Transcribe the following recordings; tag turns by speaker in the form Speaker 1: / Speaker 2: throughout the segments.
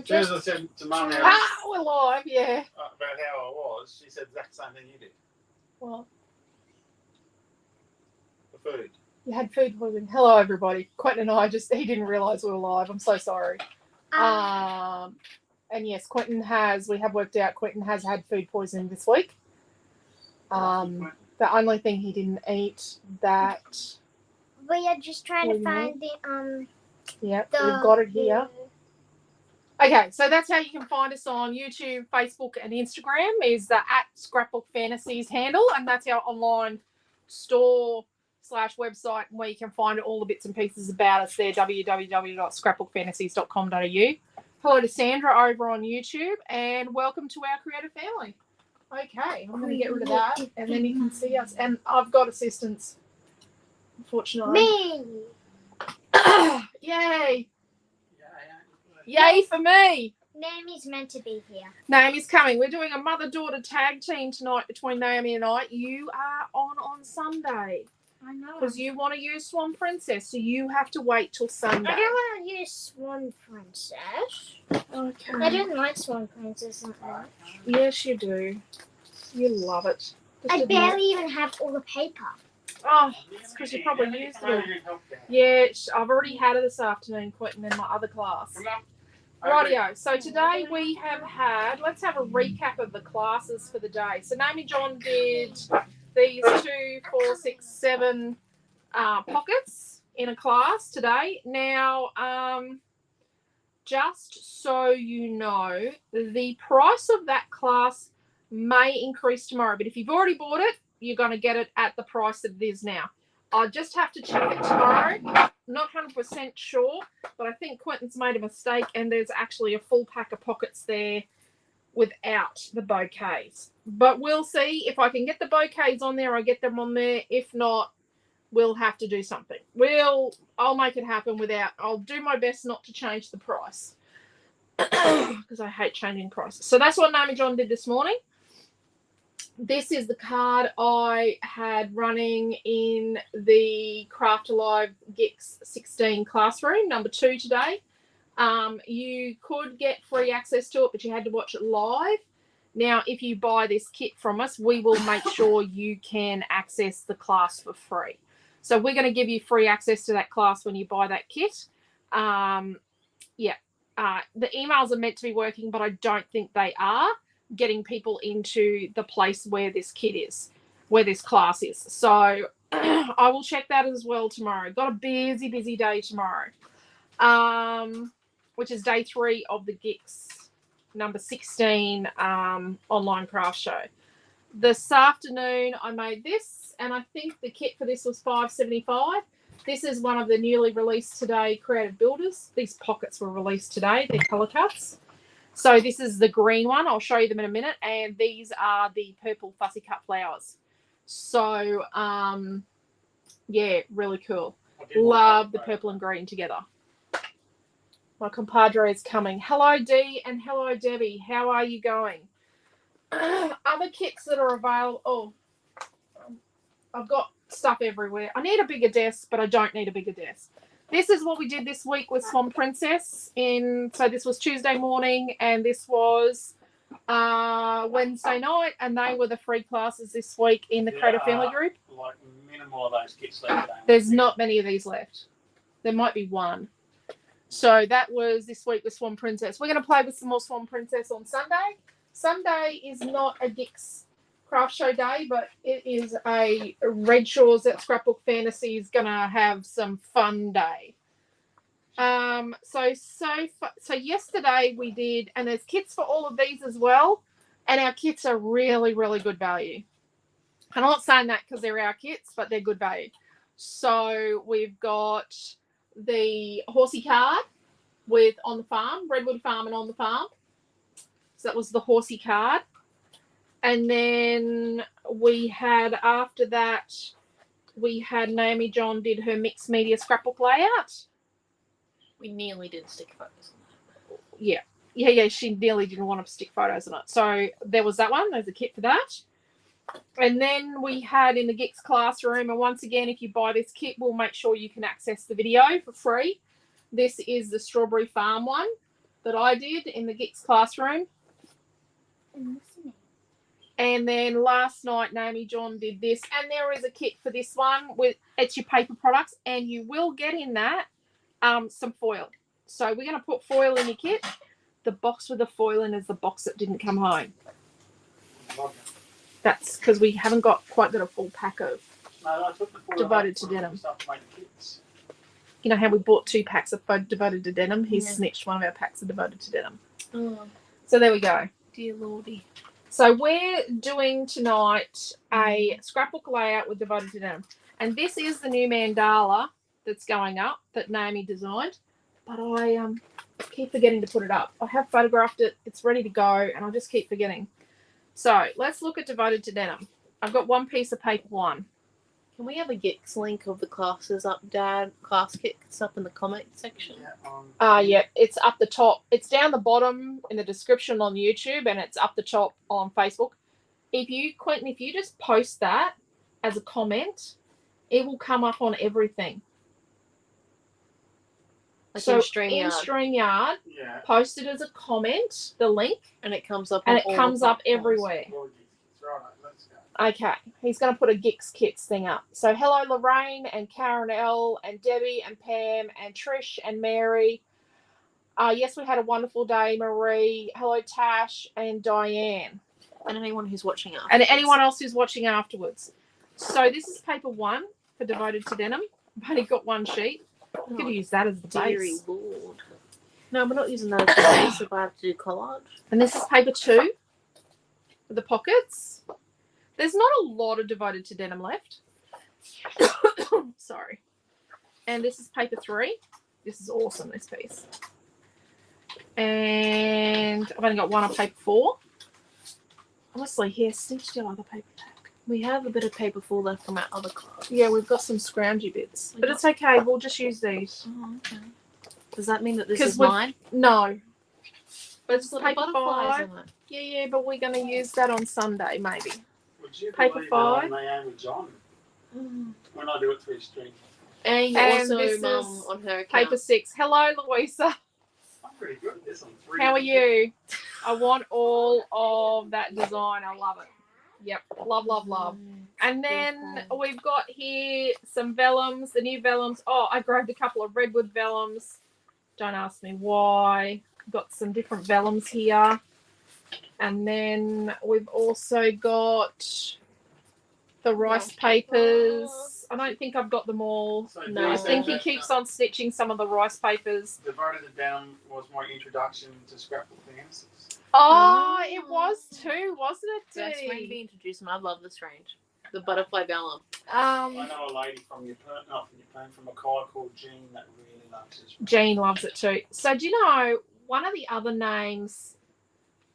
Speaker 1: As I said to Mum now,
Speaker 2: we're live, yeah.
Speaker 1: About how I was, she said the exact same thing you did.
Speaker 2: Well,
Speaker 1: The food.
Speaker 2: you had food poisoning. Hello, everybody. Quentin and I he didn't realise we were live. I'm so sorry. And yes, we have worked out Quentin has had food poisoning this week. The only thing he didn't eat that...
Speaker 3: We are just trying to find the,
Speaker 2: Yep, we've got it here. Okay, so that's how you can find us on YouTube, Facebook, and Instagram is the @Scrapbook Fantasies handle, and that's our online store / website where you can find all the bits and pieces about us there, www.scrapbookfantasies.com.au. Hello to Sandra over on YouTube, and welcome to our creative family. Okay, I'm going to get rid of that, and then you can see us. And I've got assistance, unfortunately.
Speaker 3: Me!
Speaker 2: Yay! Yay for me!
Speaker 3: Naomi's meant to be here.
Speaker 2: Naomi's coming. We're doing a mother-daughter tag team tonight between Naomi and I. You are on Sunday.
Speaker 3: I know.
Speaker 2: Because you want to use Swan Princess, so you have to wait till Sunday.
Speaker 3: I don't want to use Swan Princess.
Speaker 2: Okay.
Speaker 3: I don't like Swan Princess that much.
Speaker 2: Yes, you do. You love it.
Speaker 3: I barely even have all the paper.
Speaker 2: Oh, it's because you probably used it. Yeah, I've already had it this afternoon, Quentin, in my other class. Rightio. So today we have had, let's have a recap of the classes for the day. So Naomi-Jon did these 2, 4, 6, 7 pockets in a class today. Now, just so you know, the price of that class may increase tomorrow. But if you've already bought it, you're going to get it at the price that it is now. I'll just have to check it tomorrow. Not 100% sure, but I think Quentin's made a mistake and there's actually a full pack of pockets there without the bouquets. But we'll see. If I can get the bouquets on there, I'll get them on there. If not, we'll have to do something. I'll make it happen without... I'll do my best not to change the price because I hate changing prices. So that's what Naomi-Jon did this morning. This is the card I had running in the Craft Alive GICS 16 classroom, number 2 today. You could get free access to it, but you had to watch it live. Now, if you buy this kit from us, we will make sure you can access the class for free. So we're going to give you free access to that class when you buy that kit. The emails are meant to be working, but I don't think they are getting people into the place where this kit is, where this class is. So I will check that as well tomorrow. Got a busy day tomorrow, which is day 3 of the GICS number 16 online craft show. This afternoon I made this, and I think the kit for this was $5.75. This is one of the newly released today Creative Builders. These pockets were released today. They're color cuts. So this is the green one. I'll show you them in a minute. And these are the purple fussy cut flowers. So, yeah, really cool. Love the purple and green together. My compadre is coming. Hello, Dee, and hello, Debbie. How are you going? Other kits that are available. Oh, I've got stuff everywhere. I need a bigger desk, but I don't need a bigger desk. This is what we did this week with Swan Princess. So this was Tuesday morning, and this was Wednesday night, and they were the free classes this week in the Creative Family Group.
Speaker 1: Like minimal of those kits left.
Speaker 2: There's not many of these left. There might be one. So that was this week with Swan Princess. We're going to play with some more Swan Princess on Sunday. Sunday is not a GICS craft show day, but it is a Redshaw's at Scrapbook Fantasies going to have some fun day. So yesterday we did, and there's kits for all of these as well, and our kits are really good value. I'm not saying that because they're our kits, but they're good value. So we've got the horsey card with On the Farm, Redwood Farm and On the Farm. So that was the horsey card. And then we had, after that, we had Naomi-Jon did her mixed media scrapbook layout.
Speaker 4: We nearly did stick photos on that.
Speaker 2: Yeah. Yeah, she nearly didn't want to stick photos on it. So there was that one. There's a kit for that. And then we had in the GICS classroom, and once again, if you buy this kit, we'll make sure you can access the video for free. This is the Strawberry Farm one. that I did in the GICS classroom.
Speaker 3: I'm listening.
Speaker 2: And then last night, Naomi-Jon did this. And there is a kit for this one. It's your paper products. And you will get in that some foil. So we're going to put foil in your kit. The box with the foil in is the box that didn't come home. That's because we haven't got a full pack of
Speaker 1: No, I took the foil
Speaker 2: Devoted
Speaker 1: out
Speaker 2: to
Speaker 1: for
Speaker 2: denim.
Speaker 1: Stuff to make the kits.
Speaker 2: You know how we bought 2 packs of Devoted to Denim? He
Speaker 4: Yeah.
Speaker 2: snitched one of our packs of Devoted to Denim.
Speaker 4: Oh,
Speaker 2: So there we go.
Speaker 4: dear lordy.
Speaker 2: So we're doing tonight a scrapbook layout with Devoted to Denim. And this is the new mandala that's going up that Naomi designed. But I keep forgetting to put it up. I have photographed it. It's ready to go. And I just keep forgetting. So let's look at Devoted to Denim. I've got one piece of paper one.
Speaker 4: Can we have a GICS link of the classes up, Dad? Class kits up in the comment section.
Speaker 1: Yeah,
Speaker 2: Yeah, it's up the top. It's down the bottom in the description on YouTube, and it's up the top on Facebook. Quentin, if you just post that as a comment, it will come up on everything.
Speaker 4: Like
Speaker 2: So
Speaker 4: in StreamYard.
Speaker 2: StreamYard,
Speaker 1: yeah.
Speaker 2: post it as a comment, the link,
Speaker 4: And it comes up
Speaker 2: and
Speaker 4: on
Speaker 2: it
Speaker 4: all
Speaker 2: comes
Speaker 4: the
Speaker 2: up
Speaker 4: platforms.
Speaker 2: everywhere.
Speaker 1: Right, let's go.
Speaker 2: Okay, he's going to put a GICS Kits thing up. So hello, Lorraine and Karen L and Debbie and Pam and Trish and Mary. Yes, we had a wonderful day, Marie. Hello, Tash and Diane.
Speaker 4: And anyone who's watching afterwards.
Speaker 2: And anyone else who's watching afterwards. So this is paper one for Devoted to Denim. I've only got one sheet. I'm going to use that as the
Speaker 4: Deary
Speaker 2: base.
Speaker 4: Lord. No, we're not using that as the base if I have to do collage.
Speaker 2: And this is paper two with the pockets. There's not a lot of Devoted to Denim left. Sorry. And this is paper three. This is awesome, this piece. And I've only got one of paper four. Honestly, here, snitch steal other paper pack.
Speaker 4: We have a bit of paper full left from our other class.
Speaker 2: Yeah, we've got some scroungy bits. But it's okay, we'll just use these.
Speaker 4: Oh, okay. Does that mean that this
Speaker 2: 'Cause
Speaker 4: is
Speaker 2: we've-
Speaker 4: mine?
Speaker 2: No. But it's
Speaker 4: Little
Speaker 2: paper
Speaker 4: butterflies
Speaker 2: five.
Speaker 4: in it.
Speaker 2: Yeah, but we're going to use that on Sunday, maybe.
Speaker 1: Would you
Speaker 2: Paper
Speaker 1: believe
Speaker 2: five.
Speaker 1: that I'm Naomi-Jon when I do it through stream?
Speaker 4: And
Speaker 2: And
Speaker 4: also
Speaker 2: this
Speaker 4: Mum
Speaker 2: is
Speaker 4: on her account.
Speaker 2: Paper six. Hello, Louisa.
Speaker 1: I'm pretty good at this on 3.
Speaker 2: How are you? I want all of that design. I love it. Yep. Love, love, love. And then we've got here some vellums, the new vellums. Oh, I grabbed a couple of redwood vellums. Don't ask me why. Got some different vellums here. And then we've also got the rice papers. I don't think I've got them all.
Speaker 1: So
Speaker 4: No.
Speaker 2: I
Speaker 1: these
Speaker 2: think
Speaker 1: are-
Speaker 2: he keeps on stitching some of the rice papers.
Speaker 1: Devoted to Denim was my introduction to scrapbooking answers.
Speaker 2: Oh, it was too, wasn't it,
Speaker 4: Best
Speaker 2: Dee?
Speaker 4: range to be introduced, and I love this range. The butterfly vellum.
Speaker 1: I know a lady from from Mackay called Jean that really loves this.
Speaker 2: Jean loves it too. So do you know one of the other names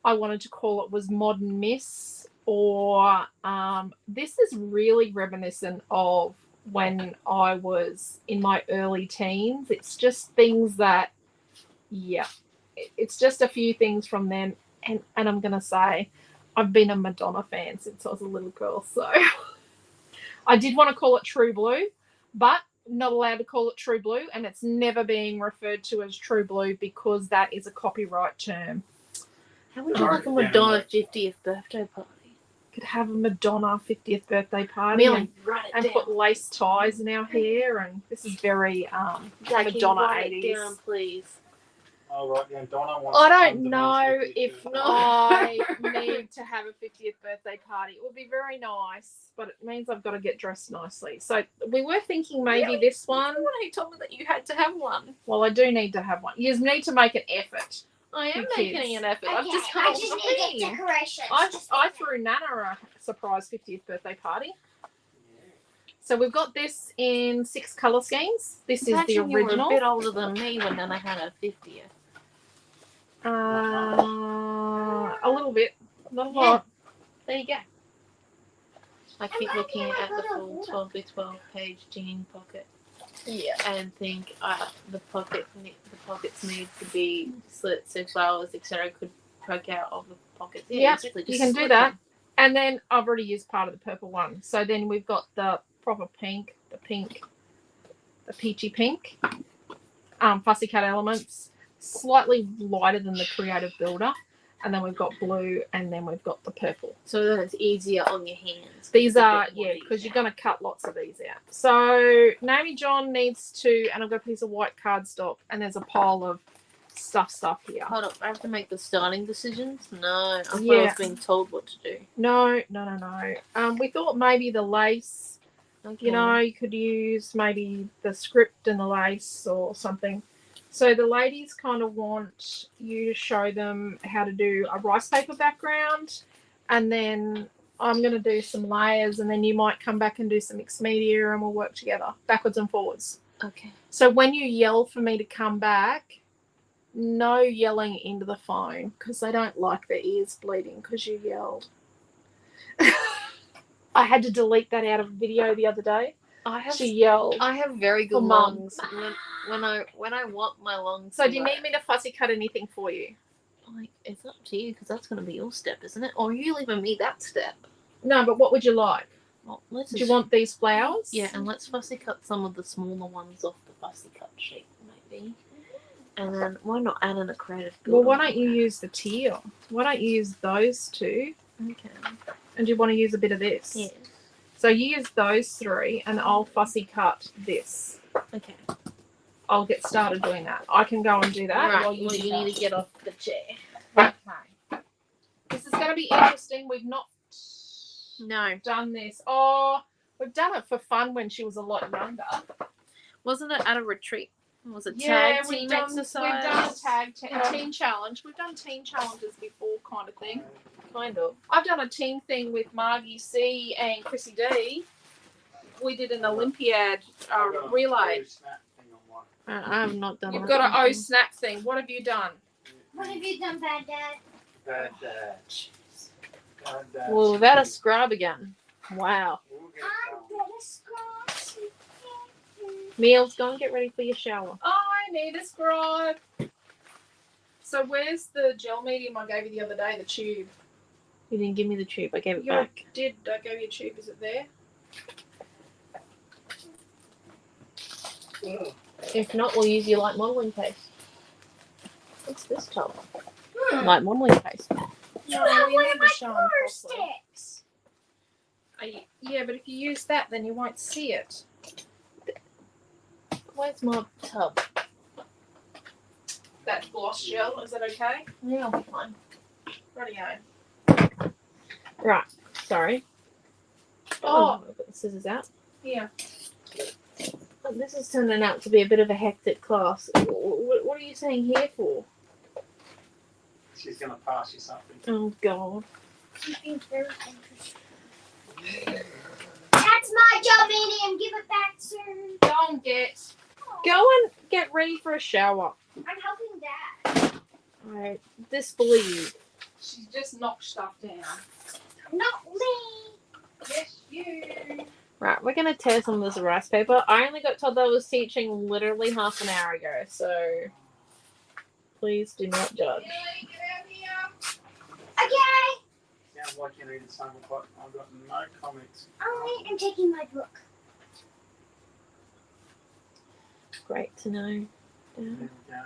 Speaker 2: I wanted to call it was Modern Miss, or this is really reminiscent of when I was in my early teens. It's just things that, yeah, it's just a few things from them. And I'm going to say I've been a Madonna fan since I was a little girl. So I did want to call it True Blue, but not allowed to call it True Blue. And it's never being referred to as True Blue because that is a copyright term.
Speaker 4: How would you like a Madonna 50th birthday party?
Speaker 2: Could have a Madonna 50th birthday party
Speaker 4: Millie, write it
Speaker 2: and
Speaker 4: down.
Speaker 2: put lace ties in our hair. And this is very
Speaker 4: Jackie,
Speaker 2: Madonna
Speaker 4: write
Speaker 2: 80s.
Speaker 4: it down, please.
Speaker 1: Oh, right, yeah, Donna wants
Speaker 2: I
Speaker 1: to
Speaker 2: don't
Speaker 1: come to
Speaker 2: know
Speaker 1: my 50th
Speaker 2: if
Speaker 1: birthday.
Speaker 2: I need to have a 50th birthday party. It would be very nice, but it means I've got to get dressed nicely. So we were thinking maybe this one.
Speaker 4: He told me that you had to have one.
Speaker 2: Well, I do need to have one. You need to make an effort.
Speaker 4: I am
Speaker 2: You
Speaker 4: making
Speaker 2: kids.
Speaker 4: an effort. I've just
Speaker 3: I
Speaker 4: come
Speaker 3: just
Speaker 4: up
Speaker 3: need
Speaker 4: with
Speaker 3: to get decorations.
Speaker 2: I threw Nana a surprise 50th birthday party. So we've got this in 6 colour schemes. This is the
Speaker 4: Imagine you were
Speaker 2: original.
Speaker 4: a bit older than me when Nana had her 50th.
Speaker 2: A little bit, not a lot.
Speaker 4: There you go. I keep looking at the full 12 by 12 page jean pocket
Speaker 2: Yeah.
Speaker 4: and think the pockets need to be slit so flowers, etc. could poke out of the pockets.
Speaker 2: Yeah,
Speaker 4: exactly,
Speaker 2: you
Speaker 4: just
Speaker 2: can do
Speaker 4: slit
Speaker 2: that.
Speaker 4: them.
Speaker 2: And then I've already used part of the purple one. So then we've got the proper pink, the peachy pink, fussy cut elements. slightly lighter than the Creative Builder. And then we've got blue, and then we've got the purple.
Speaker 4: So then it's easier on your hands.
Speaker 2: These
Speaker 4: It's a
Speaker 2: are,
Speaker 4: bit more
Speaker 2: yeah, because
Speaker 4: easier.
Speaker 2: you're going to cut lots of these out. So Naomi-Jon needs to, and I've got a piece of white cardstock, and there's a pile of stuff here.
Speaker 4: Hold up, I have to make the starting decisions? No, I thought I
Speaker 2: Yeah.
Speaker 4: was being told what to do.
Speaker 2: No. We thought maybe the lace,
Speaker 4: Okay.
Speaker 2: you know, you could use maybe the script and the lace or something. So the ladies kind of want you to show them how to do a rice paper background, and then I'm going to do some layers, and then you might come back and do some mixed media, and we'll work together backwards and forwards.
Speaker 4: Okay.
Speaker 2: So when you yell for me to come back, no yelling into the phone, because they don't like their ears bleeding because you yelled. I had to delete that out of a video the other day. She yelled.
Speaker 4: I have very
Speaker 2: For
Speaker 4: good
Speaker 2: Mum.
Speaker 4: lungs. When I want my lungs.
Speaker 2: So
Speaker 4: to
Speaker 2: do you
Speaker 4: work,
Speaker 2: need me to fussy cut anything for you?
Speaker 4: like, it's up to you because that's going to be your step, isn't it? Or are you leaving me that step?
Speaker 2: No, but what would you like?
Speaker 4: Well, let's
Speaker 2: Do you want these flowers?
Speaker 4: Yeah, and let's fussy cut some of the smaller ones off the fussy cut sheet, maybe. And then why not add in a creative builder?
Speaker 2: Well, why don't you use the teal? Why don't you use those two?
Speaker 4: Okay.
Speaker 2: And do you want to use a bit of this?
Speaker 4: Yeah.
Speaker 2: So you use those three, and I'll fussy cut this.
Speaker 4: Okay.
Speaker 2: I'll get started doing that. I can go and do that.
Speaker 4: Right.
Speaker 2: while you
Speaker 4: Well,
Speaker 2: do
Speaker 4: you
Speaker 2: that.
Speaker 4: need to get off the chair.
Speaker 2: Okay. This is going to be interesting. We've not
Speaker 4: No.
Speaker 2: done this. Oh, we've done it for fun when she was a lot younger.
Speaker 4: Wasn't it at a retreat? Was it
Speaker 2: Yeah,
Speaker 4: tag
Speaker 2: we've
Speaker 4: team
Speaker 2: done
Speaker 4: exercise?
Speaker 2: a team challenge. We've done team challenges before, kind of thing.
Speaker 4: Kind of.
Speaker 2: I've done a team thing with Margie C and Chrissy D. We did an Olympiad relay.
Speaker 4: I have not done
Speaker 2: You've
Speaker 4: that
Speaker 2: got an O
Speaker 4: before.
Speaker 2: snap thing. What have you done?
Speaker 3: What have you done, Bad Dad?
Speaker 1: Bad dad. Bad dad.
Speaker 4: Well, we've had a scrub again. Wow.
Speaker 1: We'll get
Speaker 3: I'm
Speaker 1: going.
Speaker 3: better scratch.
Speaker 4: Meals, go and get ready for your shower.
Speaker 2: I need a scribe. So where's the gel medium I gave you the other day? The tube.
Speaker 4: You didn't give me the tube. I gave it
Speaker 2: You
Speaker 4: back.
Speaker 2: did. I gave you a tube. Is it there?
Speaker 4: If not, we'll use your light modelling paste. What's this tub? Light modelling paste.
Speaker 3: You
Speaker 2: No,
Speaker 3: have
Speaker 2: we
Speaker 3: one
Speaker 2: need
Speaker 3: of
Speaker 2: to
Speaker 3: my
Speaker 2: show 'em
Speaker 3: color
Speaker 2: properly.
Speaker 3: sticks.
Speaker 2: Yeah, but if you use that, then you won't see it.
Speaker 4: Where's my tub?
Speaker 2: That gloss gel, is that okay?
Speaker 4: Yeah, I'll be fine.
Speaker 2: Rightio.
Speaker 4: Right. Sorry.
Speaker 2: Oh.
Speaker 4: I'll put the scissors out.
Speaker 2: Yeah.
Speaker 4: But this is turning out to be a bit of a hectic class. What are you saying here for?
Speaker 1: She's going to pass you something.
Speaker 4: Oh, God.
Speaker 3: Something very interesting. That's my gel medium. Give it back, sir.
Speaker 2: Don't get.
Speaker 4: Go and get ready for a shower.
Speaker 3: I'm helping Dad.
Speaker 4: I disbelieve.
Speaker 2: She's just knocked stuff down.
Speaker 3: Not me.
Speaker 2: Yes, you.
Speaker 4: Right, we're going to tear some of this rice paper. I only got told that I was teaching literally half an hour ago, so please do not judge.
Speaker 2: Billy, get out here.
Speaker 3: Okay.
Speaker 1: Sounds like you needed something, but I've got no comments.
Speaker 3: Alright, I'm taking my book.
Speaker 4: Great to know.
Speaker 1: There we go.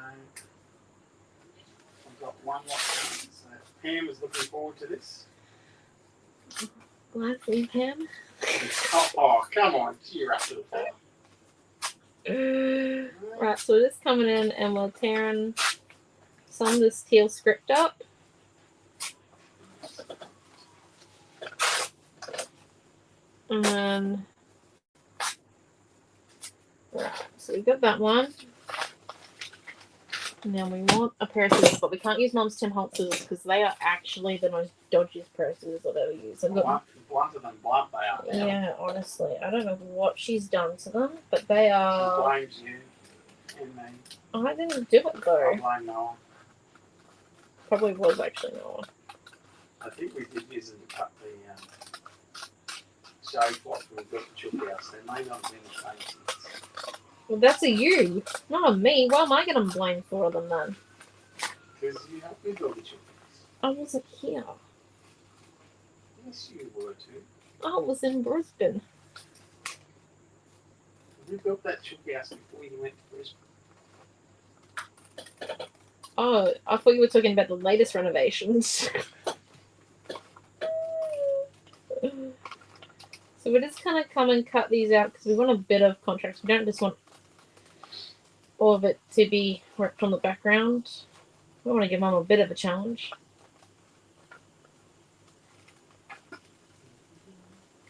Speaker 1: I've got one lot done, so Pam is looking forward to this.
Speaker 4: Glad for you, Pam.
Speaker 1: Oh, come on, cheer up to the fire.
Speaker 4: Right, so we're just coming in and we're tearing some of this teal script up. And then, right, so we've got that one. Now we want a pair of scissors, but we can't use Mum's Tim Holtz scissors because they are actually the most dodgiest pair of scissors I've ever used. I've got,
Speaker 1: Blunter than blunt they are.
Speaker 4: yeah, honestly, I don't know what she's done to them, but they
Speaker 1: She
Speaker 4: are.
Speaker 1: blames you and me.
Speaker 4: I didn't do it
Speaker 1: I
Speaker 4: though.
Speaker 1: blame Noah.
Speaker 4: Probably was actually Noah.
Speaker 1: I think we did use them to cut the shade block when we got the chook house. They may not have been the Fantasies.
Speaker 4: Well, that's a you, not a me. Why am I getting blamed for them then?
Speaker 1: Because you helped me build the chook house.
Speaker 4: I wasn't here.
Speaker 1: Yes, you were too.
Speaker 4: I was in Brisbane.
Speaker 1: You built that chook house before you went to Brisbane.
Speaker 4: Oh, I thought you were talking about the latest renovations. So we just kind of come and cut these out because we want a bit of contrast. We don't just want all of it to be worked on the background. We want to give Mum a bit of a challenge.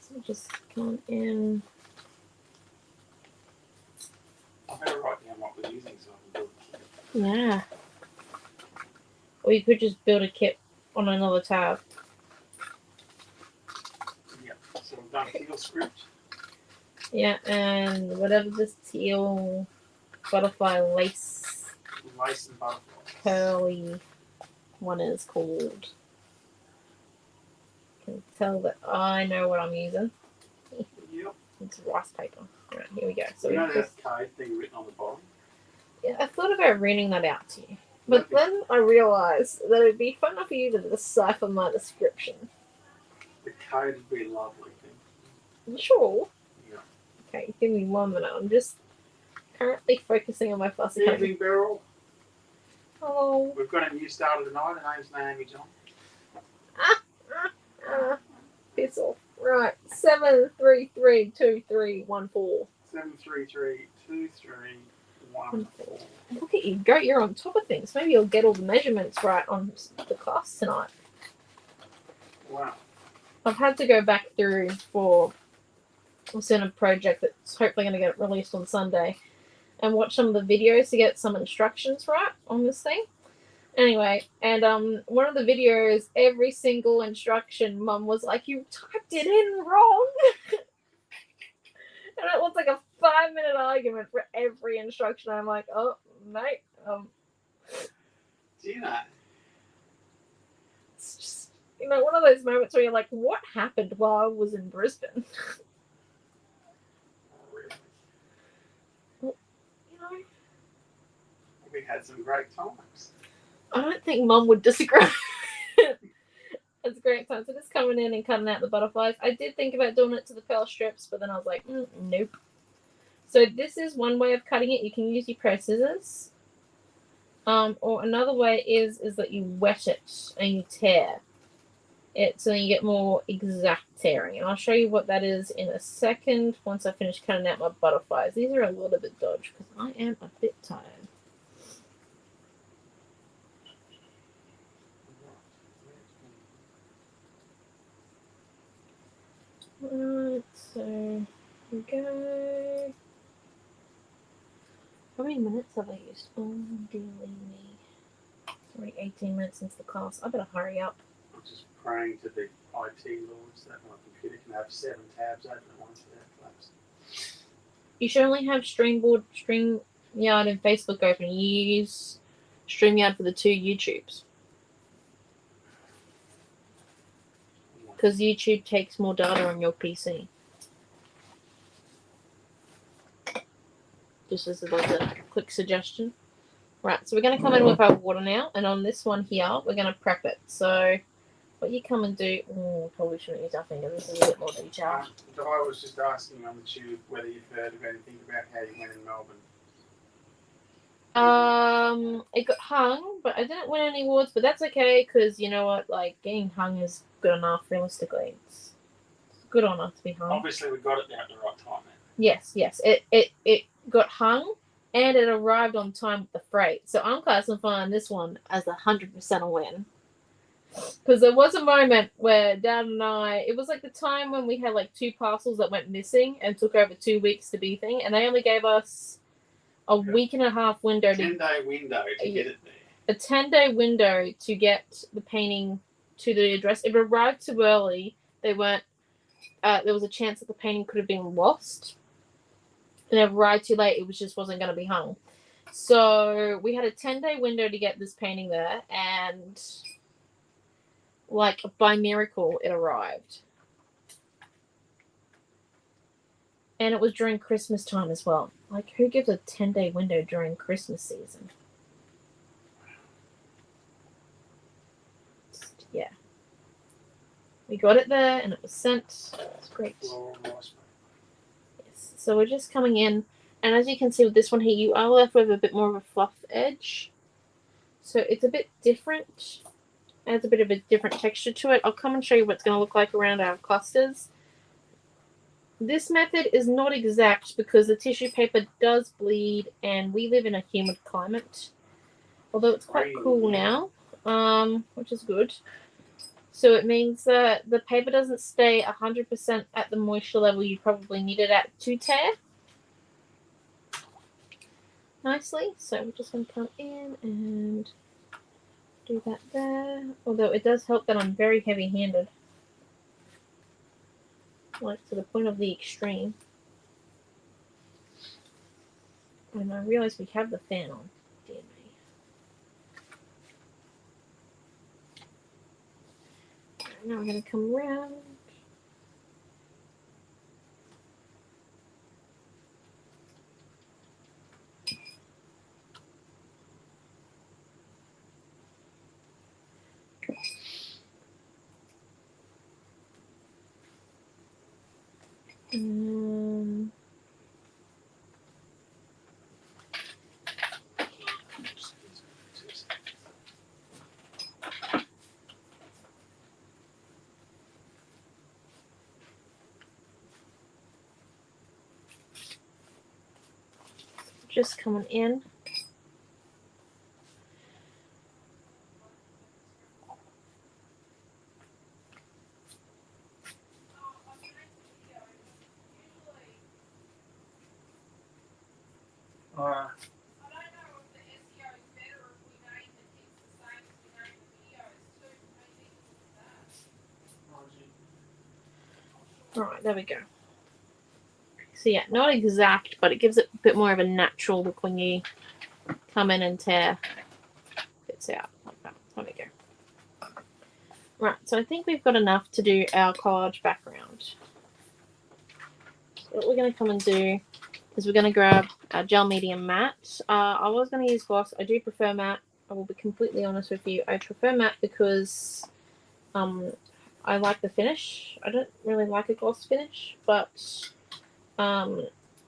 Speaker 4: So just come in.
Speaker 1: I better write down what we're using so I can build it.
Speaker 4: Yeah. Or you could just build a kit on another tab.
Speaker 1: Yep. So we've done teal script.
Speaker 4: Yeah, and whatever this teal butterfly lace
Speaker 1: Lace and butterflies.
Speaker 4: pearly one is called. Can tell that I know what I'm using.
Speaker 1: Yep.
Speaker 4: It's rice paper. Right, here we go. So
Speaker 1: You know
Speaker 4: we
Speaker 1: that
Speaker 4: just,
Speaker 1: code thing written on the bottom?
Speaker 4: yeah, I thought about reading that out to you. But
Speaker 1: Okay.
Speaker 4: then I realised that it'd be fun for you to decipher my description.
Speaker 1: The code would be a lovely thing.
Speaker 4: You sure?
Speaker 1: Yeah.
Speaker 4: Okay, give me 1 minute. I'm just currently focusing on my fussy code.
Speaker 1: Evening Beryl.
Speaker 4: Oh.
Speaker 1: We've got a new starter tonight. Her name's Naomi-Jon.
Speaker 4: Piss off. Right, 7332314.
Speaker 1: 7332314.
Speaker 4: Look at you go. You're on top of things. Maybe you'll get all the measurements right on the class tonight.
Speaker 1: Wow.
Speaker 4: I've had to go back through for a certain project that's hopefully going to get released on Sunday and watch some of the videos to get some instructions right on this thing. Anyway, and one of the videos, every single instruction, Mum was like, "You typed it in wrong." And it was like a 5-minute argument for every instruction. I'm like, "Oh, mate,
Speaker 1: Do you know?
Speaker 4: it's just, you know, one of those moments where you're like, what happened while I was in Brisbane?"
Speaker 1: Really?
Speaker 4: You know,
Speaker 1: We had some great times.
Speaker 4: I don't think Mum would disagree. It's a great time. So just coming in and cutting out the butterflies. I did think about doing it to the pearl strips, but then I was like, nope. So this is one way of cutting it. You can use your pro scissors. Or another way is that you wet it and you tear it so then you get more exact tearing. And I'll show you what that is in a second once I finish cutting out my butterflies. These are a little bit dodgy because I am a bit tired. Right, so here we go. How many minutes have I used? Oh, dearly me. It's already 18 minutes since the class. I better hurry up.
Speaker 1: I'm just praying to the IT lords that my computer can have 7 tabs open at once without collapsing.
Speaker 4: You should only have StreamYard, and Facebook open. You use StreamYard for the 2 YouTubes. Because YouTube takes more data on your PC. Just as a quick suggestion. Right, so we're going to come in with our water now. And on this one here, we're going to prep it. So what you come and do... probably shouldn't use our finger. This is a bit more detailed.
Speaker 1: I was just asking on the tube whether you've heard of anything about how you went in Melbourne.
Speaker 4: It got hung, but I didn't win any awards, but that's okay, because you know what, like, getting hung is good enough, realistically. It's good honor to be hung.
Speaker 1: Obviously, we got it there at the right time. Then.
Speaker 4: Yes. It got hung, and it arrived on time with the freight. So I'm classifying this one as 100% a win. Because there was a moment where Dad and I, it was like the time when we had like 2 parcels that went missing and took over 2 weeks to be thing, and they only gave us a week and a half window
Speaker 1: 10-day window to get it there.
Speaker 4: A 10-day window to get the painting to the address. If it arrived too early, they weren't. There was a chance that the painting could have been lost. And if it arrived too late, it just wasn't going to be hung. So we had a 10-day window to get this painting there, and like by miracle, it arrived. And it was during Christmas time as well. Like, who gives a 10-day window during Christmas season? Yeah. We got it there, and it was sent. It's great. Yes. So we're just coming in, and as you can see with this one here, you are left with a bit more of a fluff edge. So it's a bit different. Adds a bit of a different texture to it. I'll come and show you what it's going to look like around our clusters. This method is not exact because the tissue paper does bleed and we live in a humid climate. Although it's quite cool now, which is good. So it means that the paper doesn't stay 100% at the moisture level you probably need it at to tear nicely. So we're just going to come in and do that there. Although it does help that I'm very heavy-handed. Like to the point of the extreme. And I realize we have the fan on. Dear me. Now we're going to come around. Just coming in. Alright, there we go. So yeah, not exact, but it gives it a bit more of a natural look when you come in and tear bits out like that. There we go. Right, so I think we've got enough to do our collage background. So what we're going to come and do is we're going to grab our gel medium matte. I was going to use gloss. I do prefer matte. I will be completely honest with you. I prefer matte because I like the finish. I don't really like a gloss finish, but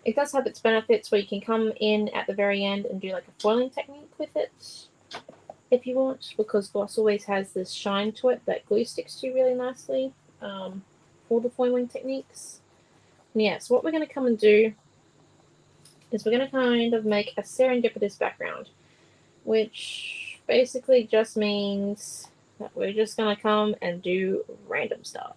Speaker 4: it does have its benefits where you can come in at the very end and do like a foiling technique with it if you want, because gloss always has this shine to it that glue sticks to really nicely for the foiling techniques. And yeah, so what we're going to come and do is we're going to kind of make a serendipitous background, which basically just means that we're just going to come and do random stuff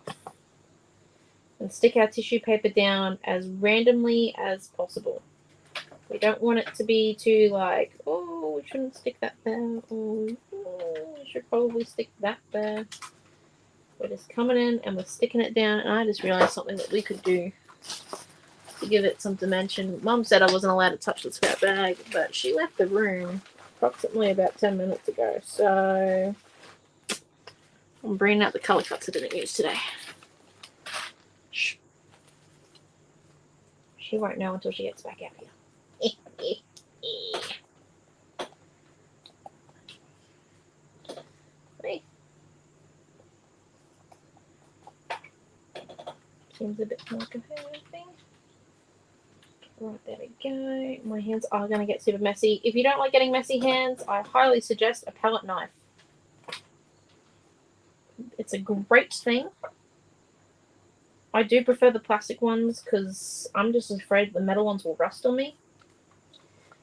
Speaker 4: and stick our tissue paper down as randomly as possible. We don't want it to be too like, oh, we shouldn't stick that there, or oh, we should probably stick that there. We're just coming in and we're sticking it down, and I just realized something that we could do to give it some dimension. Mum said I wasn't allowed to touch the scrap bag, but she left the room approximately about 10 minutes ago, so I'm bringing out the colour cuts I didn't use today. Shh. She won't know until she gets back out here. Hey. Seems a bit more coherent thing. Right, there we go. My hands are going to get super messy. If you don't like getting messy hands, I highly suggest a palette knife. It's a great thing. I do prefer the plastic ones because I'm just afraid the metal ones will rust on me.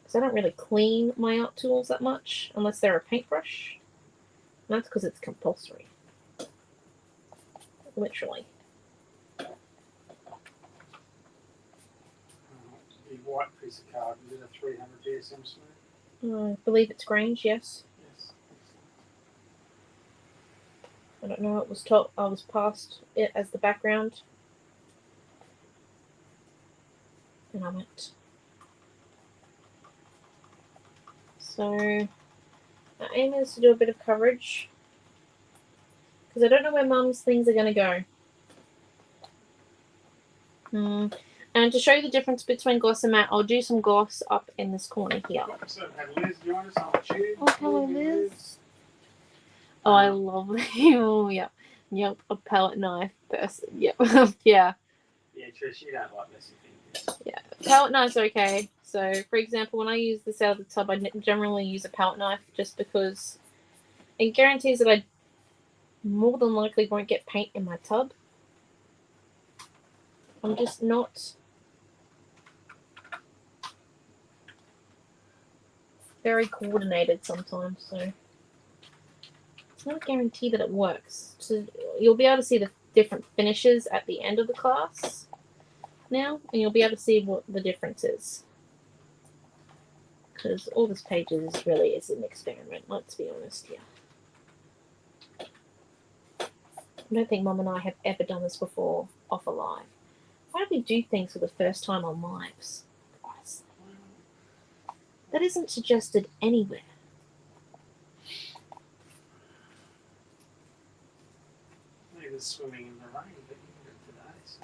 Speaker 4: Because I don't really clean my art tools that much unless they're a paintbrush. And that's because it's compulsory. Literally.
Speaker 1: The white piece of card, is it a 300 GSM smooth?
Speaker 4: I believe it's Grange, yes.
Speaker 1: Yes.
Speaker 4: I don't know, it was taught, I was passed it as the background. And I went. So, my aim is to do a bit of coverage. Because I don't know where Mum's things are going to go. And to show you the difference between gloss and matte, I'll do some gloss up in this corner here.
Speaker 1: So had Liz join us on the tube.
Speaker 4: Oh, hello, Liz. Oh, I love you. Yep. Yep, a palette knife person. Yep. Yeah.
Speaker 1: Yeah, Trish, you don't like messy fingers.
Speaker 4: Yeah. Palette knives are okay. So, for example, when I use this out of the tub, I generally use a palette knife just because it guarantees that I more than likely won't get paint in my tub. I'm just not very coordinated sometimes, so it's not a guarantee that it works. So you'll be able to see the different finishes at the end of the class now, and you'll be able to see what the difference is. Because all this page is really is an experiment, let's be honest here. I don't think Mum and I have ever done this before off a live. Why do we do things for the first time on lives? Honestly. That isn't suggested anywhere.
Speaker 1: Maybe it's swimming in the rain, but you can do it today. So.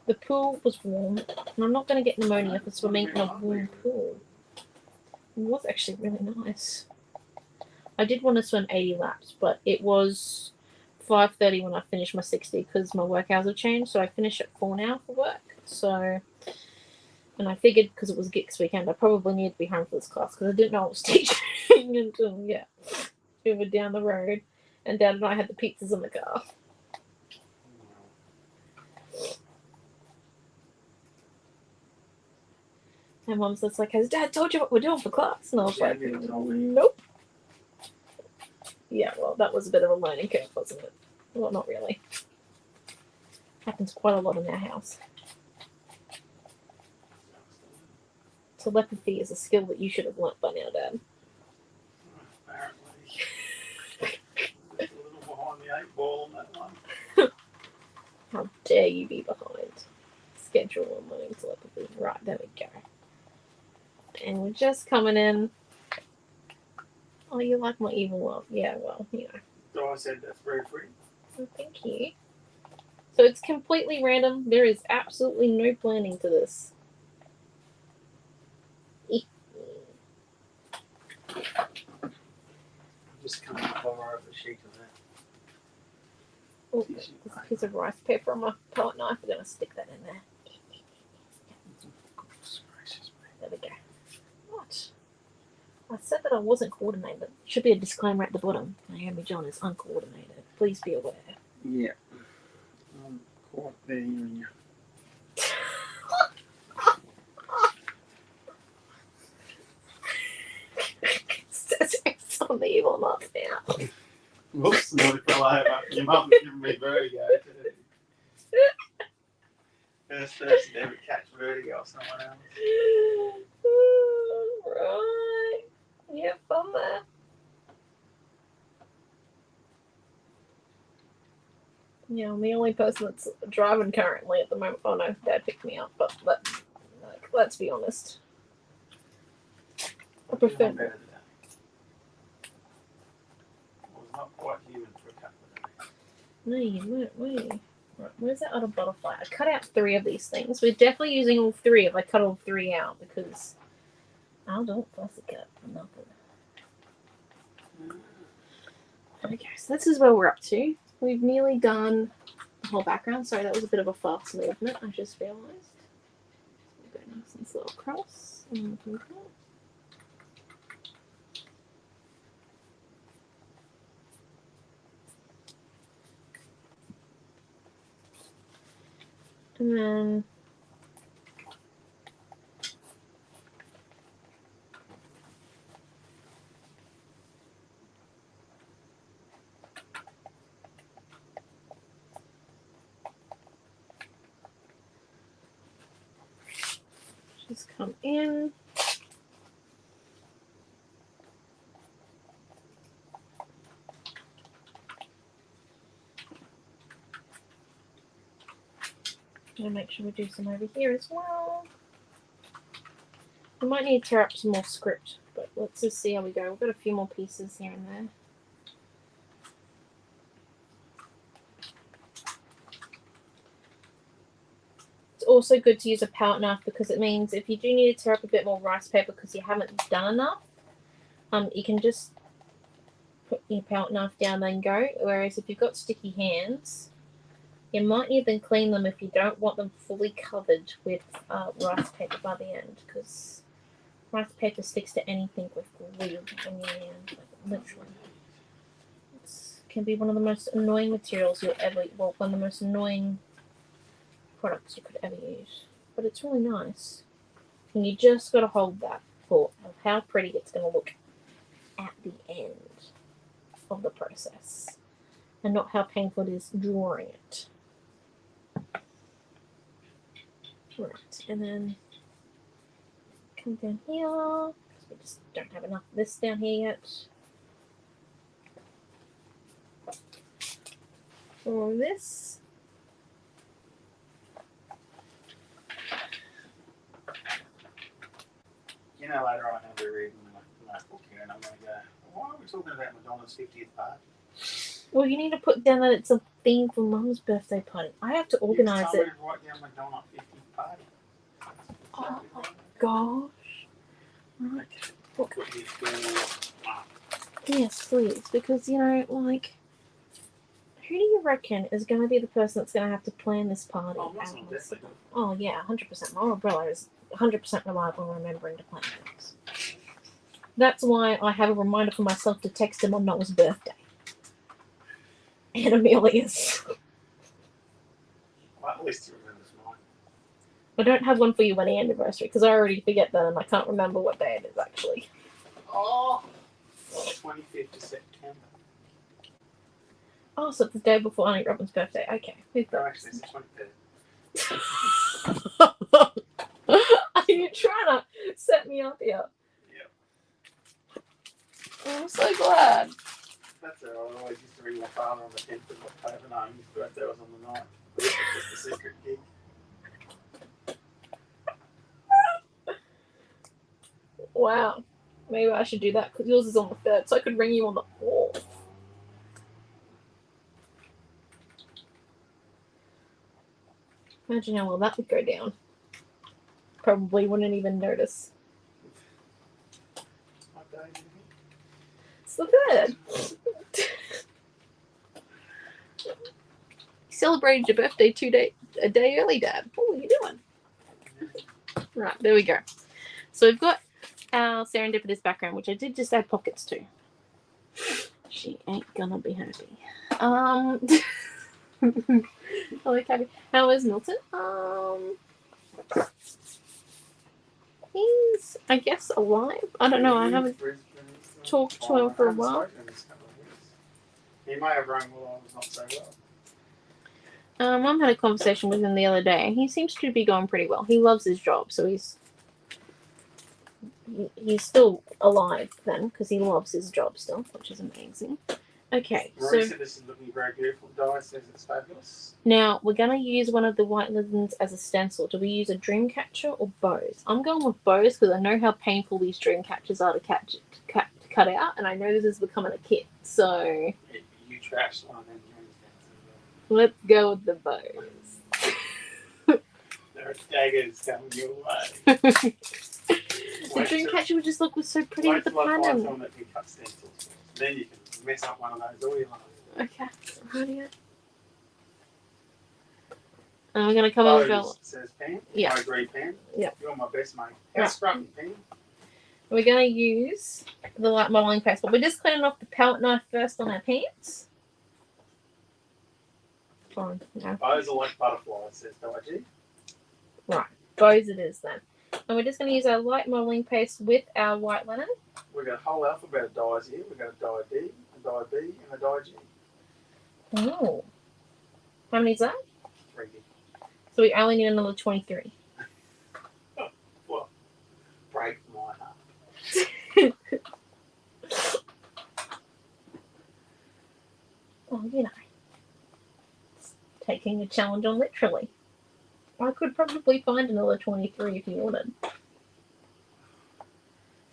Speaker 4: The pool was warm, and I'm not going to get pneumonia for swimming in a warm pool. It was actually really nice. I did want to swim 80 laps, but it was 5:30 when I finished my 60 because my work hours have changed, so I finish at 4 now for work. So, and I figured because it was GICS weekend, I probably needed to be home for this class because I didn't know I was teaching until, yeah, we were down the road, and Dad and I had the pizzas in the car. And Mum's just like, has Dad told you what we're doing for class? And I was like, nope. Yeah, well, that was a bit of a learning curve, wasn't it? Well, not really. Happens quite a lot in our house. Telepathy is a skill that you should have learnt by now, Dad.
Speaker 1: Apparently. A little behind the 8 ball on that one.
Speaker 4: How dare you be behind schedule and learning telepathy. Right, there we go. And we're just coming in. Oh, you like my evil love? Yeah, well, you know.
Speaker 1: So I said that's very pretty.
Speaker 4: Well, thank you. So it's completely random. There is absolutely no planning to this.
Speaker 1: I'm just coming to borrow a sheet of that.
Speaker 4: Oh, there's a piece of rice paper on my palette knife. I'm going to stick that in there. There we go. What? I said that I wasn't coordinated. Should be a disclaimer at the bottom. Naomi-Jon is uncoordinated. Please be aware.
Speaker 1: Yeah. Caught there in your...
Speaker 4: It's on the evil mouth now.
Speaker 1: Whoops, nearly fell over. Your mum's giving me vertigo. First person to ever catch vertigo or someone else.
Speaker 4: Right. Yeah, fun there. Yeah, I'm the only person that's driving currently at the moment. Oh no, Dad picked me up, but let's be honest. I prefer.
Speaker 1: Better than that. I was not quite human for a couple of days.
Speaker 4: No, you weren't, were you? Right, where's that other butterfly? I cut out 3 of these things. We're definitely using all 3 if I cut all 3 out because I don't fussy cut for nothing. Okay, so this is where we're up to. We've nearly done the whole background. Sorry, that was a bit of a fast movement, I just realised. We're going nice and slow across. And then just come in. And make sure we do some over here as well. We might need to tear up some more script, but let's just see how we go. We've got a few more pieces here and there. It's also good to use a palette knife because it means if you do need to tear up a bit more rice paper because you haven't done enough, you can just put your palette knife down and go. Whereas if you've got sticky hands, You might even clean them if you don't want them fully covered with rice paper by the end, because rice paper sticks to anything with glue in the end, like literally. It can be one of the most annoying materials you'll ever, well, one of the most annoying products you could ever use. But it's really nice. And you just got to hold that thought of how pretty it's going to look at the end of the process, and not how painful it is drawing it. Right, and then come down here, because we just don't have enough of this down here yet. All of this.
Speaker 1: You know, later on I'm going to be reading the notebook here, and I'm going to go, why are we talking about Madonna's 50th party?
Speaker 4: Well, you need to put down that it's a theme for Mum's birthday party. I have to organise it.
Speaker 1: You write down Madonna 50th party.
Speaker 4: Oh my gosh. Right.
Speaker 1: Put this down.
Speaker 4: Yes, please. Because, you know, like, who do you reckon is going to be the person that's going to have to plan this party?
Speaker 1: Oh, that's not definitely.
Speaker 4: Oh, yeah, 100%. My umbrella is 100% reliable on remembering to plan things. That's why I have a reminder for myself to text him on Noah's birthday. And Amelia's.
Speaker 1: Well, at least he remembers mine.
Speaker 4: I don't have one for you any anniversary because I already forget that and I can't remember what day it is actually.
Speaker 1: Oh, 25th of September.
Speaker 4: Oh, so it's the day before Auntie Robin's birthday. Okay.
Speaker 1: No, actually, it's the 23rd.
Speaker 4: Are you trying to set me up here?
Speaker 1: Yep.
Speaker 4: I'm so glad.
Speaker 1: That's all right. I always used to ring my father on the 10th of October, knowing his birthday was on the 9th. It's just a secret gig.
Speaker 4: Wow. Maybe I should do that because yours is on the 3rd, so I could ring you on the 4th. Imagine how well that would go down. Probably wouldn't even notice.
Speaker 1: What day is it?
Speaker 4: It's the 3rd. You celebrated your birthday a day early, Dad. What were you doing? Right, there we go. So we've got our serendipitous background, which I did just add pockets to. She ain't gonna be happy. Okay. How is Milton? He's, I guess, alive. I don't know. I haven't talked to him for a while.
Speaker 1: He may have rung while I was not so well.
Speaker 4: Mum had a conversation with him the other day. He seems to be going pretty well. He loves his job, so he's still alive then because he loves his job still, which is amazing. Okay,
Speaker 1: Marie
Speaker 4: so
Speaker 1: said this is looking very beautiful. Di says it's fabulous.
Speaker 4: now we're going to use one of the white linens as a stencil. Do we use a dream catcher or bows? I'm going with bows because I know how painful these dream catchers are to cut out, and I know this is becoming a kit. So
Speaker 1: You trash one and
Speaker 4: let's go with the bows.
Speaker 1: there are daggers coming your way.
Speaker 4: The dream catcher would just look so pretty with the
Speaker 1: Wait till I find
Speaker 4: pattern.
Speaker 1: someone that can cut stencils. Then you can mess up one of those all you like.
Speaker 4: Okay, radio. And we're going to come over.
Speaker 1: Bose says pen.
Speaker 4: Yeah.
Speaker 1: I agree, pen.
Speaker 4: Yeah.
Speaker 1: You're my best mate.
Speaker 4: Right.
Speaker 1: How's scrubbing pen?
Speaker 4: We're going to use the light modeling paste, but we're just cleaning off the palette knife first on our pants. Fine. No.
Speaker 1: Bose are like butterflies, says Dodgy.
Speaker 4: Bows it is then. And we're just going to use our light modeling paste with our white linen.
Speaker 1: We've got a whole alphabet of dyes here. We've got a dye D, a dye B, and a dye G.
Speaker 4: Oh. How many is that?
Speaker 1: 3.
Speaker 4: So we only need another 23.
Speaker 1: Well, break my heart.
Speaker 4: Oh, you know. Taking a challenge on literally. I could probably find another 23 if you wanted.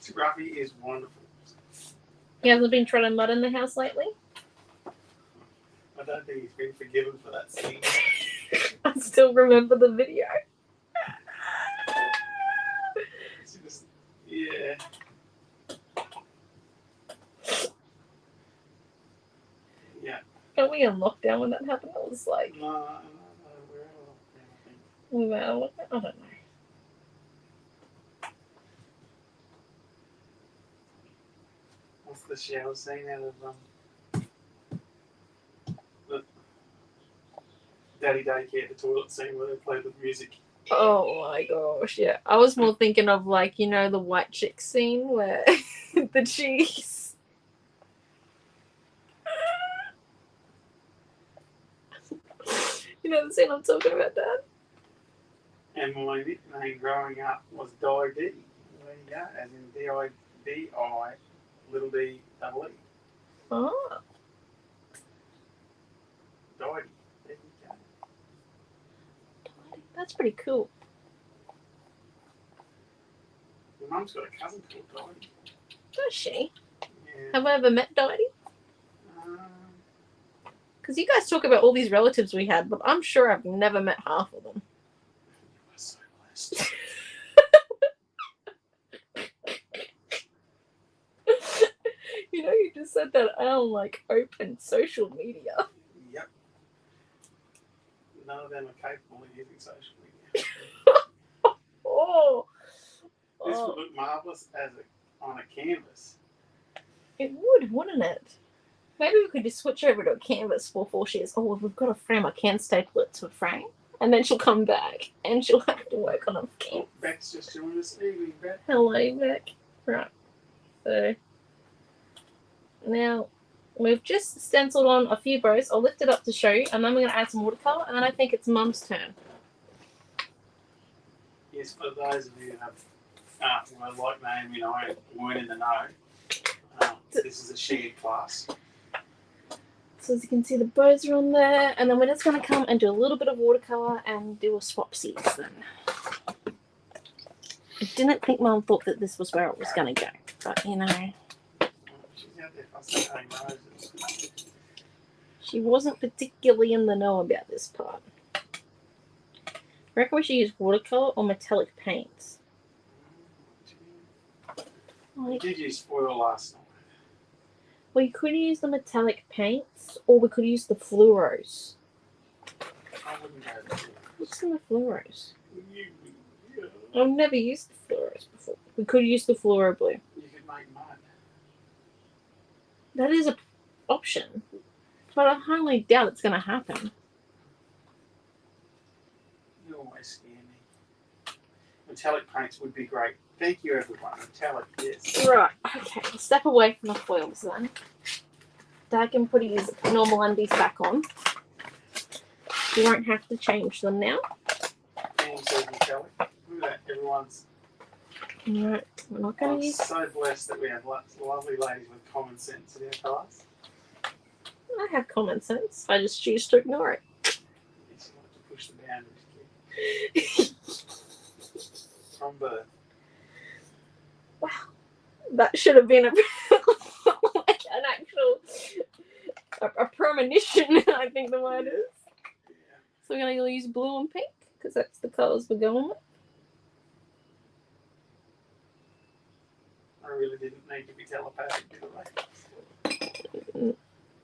Speaker 1: Scruffy is wonderful.
Speaker 4: He hasn't been trying to mud in the house lately?
Speaker 1: I don't think he's been forgiven for that scene.
Speaker 4: I still remember the video.
Speaker 1: It's just, yeah. Yeah.
Speaker 4: Are we in lockdown when that happened? I was like,
Speaker 1: No.
Speaker 4: Well, I don't know.
Speaker 1: What's the shower scene out of the Daddy Daycare, the toilet scene where they play the music?
Speaker 4: Oh my gosh, yeah. I was more thinking of like, you know, the white chick scene where the cheese. You know the scene I'm talking about, Dad?
Speaker 1: And my nickname growing up was Di D. There you go, as in D-I-D-I, little D, double E.
Speaker 4: Oh,
Speaker 1: Di. There you go.
Speaker 4: that's pretty cool.
Speaker 1: Your mum's got a cousin called Di.
Speaker 4: Does she?
Speaker 1: Yeah.
Speaker 4: Have I ever met Dottie?
Speaker 1: Um,
Speaker 4: Because you guys talk about all these relatives we had, but I'm sure I've never met half of them.
Speaker 1: we're so blessed.
Speaker 4: You know, you just said that on like open social media.
Speaker 1: Yep. None of them are capable of using social media.
Speaker 4: Oh,
Speaker 1: This would look marvellous on a canvas.
Speaker 4: it would, wouldn't it? Maybe we could just switch over to a canvas before she is. Oh, we've got a frame. I can staple it to a frame, and then she'll come back and she'll have to work on a canvas.
Speaker 1: Oh, Beck's just joined us. Evening, Beck.
Speaker 4: Hello, Beck. Right. So now we've just stenciled on a few bows. I'll lift it up to show you, and then we're going to add some watercolor, and then I think it's Mum's turn.
Speaker 1: Yes, for those of you who have, well, like Naomi and I weren't in the know, this is a shared class.
Speaker 4: So as you can see, the bows are on there, and then we're just going to come and do a little bit of watercolor and do a swapsies then. I didn't think Mum thought that this was where it was going to go, but you know,
Speaker 1: She's out there fussing her noses.
Speaker 4: she wasn't particularly in the know about this part. I reckon we should use watercolor or metallic paints.
Speaker 1: We did use foil last night.
Speaker 4: We could use the metallic paints, or we could use the fluoros.
Speaker 1: I wouldn't go there.
Speaker 4: What's in the fluoros?
Speaker 1: You
Speaker 4: I've never used the fluoros before. We could use the fluoro blue.
Speaker 1: could make mud.
Speaker 4: That is an option, but I highly doubt it's going to happen.
Speaker 1: You always scare me. Metallic paints would be great. Thank you, everyone. Metallic, yes.
Speaker 4: Right, okay, step away from the foils then. Dad can put his normal undies back on. You won't have to change them now.
Speaker 1: And so metallic. Look at that. Everyone's.
Speaker 4: Alright, we're not going
Speaker 1: I'm
Speaker 4: to use...
Speaker 1: so blessed that we have lovely ladies with common sense in our class.
Speaker 4: I have common sense. I just choose to ignore it.
Speaker 1: Yes, you like to push the boundaries, kid. From birth.
Speaker 4: Wow, that should have been a like an actual a premonition. I think the word is.
Speaker 1: Yeah.
Speaker 4: So we're gonna use blue and pink because that's the colors we're going with.
Speaker 1: I really didn't need to be telepathic, did I?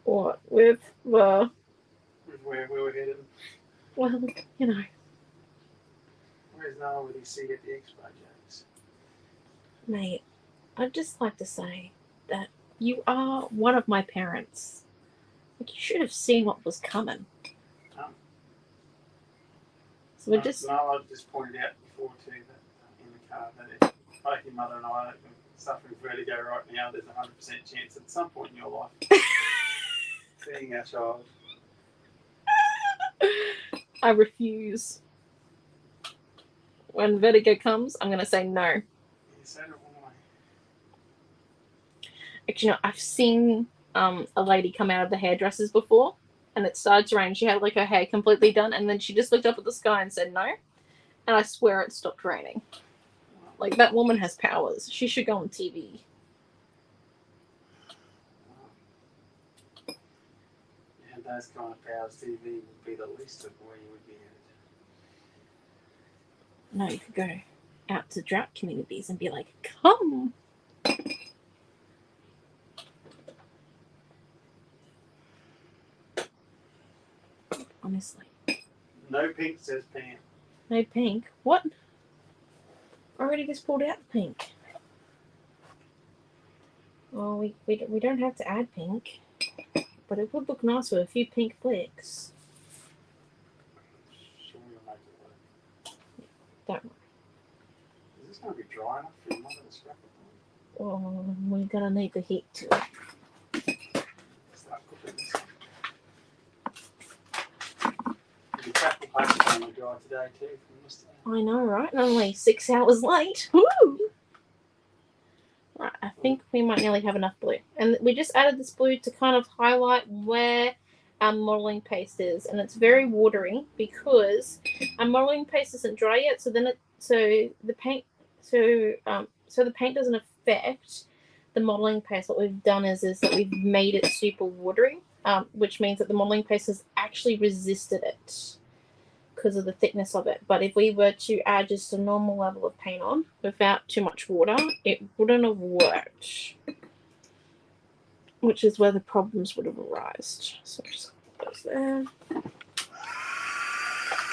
Speaker 4: What with
Speaker 1: With where we were headed.
Speaker 4: well, you know,
Speaker 1: Where's Noah with his cig at the expo, James?
Speaker 4: mate. I'd just like to say that you are one of my parents. Like you should have seen what was coming. So we're just
Speaker 1: Noah just pointed out before too that in the car that if both your mother and I are suffering vertigo right now, there's a 100% chance at some point in your life seeing our child.
Speaker 4: I refuse. When vertigo comes, I'm gonna say no.
Speaker 1: Yeah, so do I.
Speaker 4: Actually, no, I've seen a lady come out of the hairdressers before, and it started to rain. She had like her hair completely done, and then she just looked up at the sky and said no. And I swear it stopped raining. Like that woman has powers. She should go on TV.
Speaker 1: And those kind of powers, TV would be the least of where you would be at.
Speaker 4: No, you could go out to drought communities and be like, come. Honestly.
Speaker 1: No pink, says Pam.
Speaker 4: No pink. What? I already just pulled out the pink. Well, we don't have to add pink, but it would look nice with a few pink flecks.
Speaker 1: Sure you'll make it work.
Speaker 4: Don't worry.
Speaker 1: Is this going to be dry enough for your mother to scrap it?
Speaker 4: Oh, we're gonna need the heat to it.
Speaker 1: Start cooking this. The crackle paste is only dry today too from yesterday.
Speaker 4: I know, right? Only 6 hours late. Woo! Right, I think we might nearly have enough blue. And we just added this blue to kind of highlight where our modeling paste is. And it's very watery because our modeling paste isn't dry yet, so the paint doesn't affect the modeling paste. What we've done is that we've made it super watery, which means that the modeling paste has actually resisted it because of the thickness of it. But if we were to add just a normal level of paint on without too much water, it wouldn't have worked, which is where the problems would have arisen. So just put those there.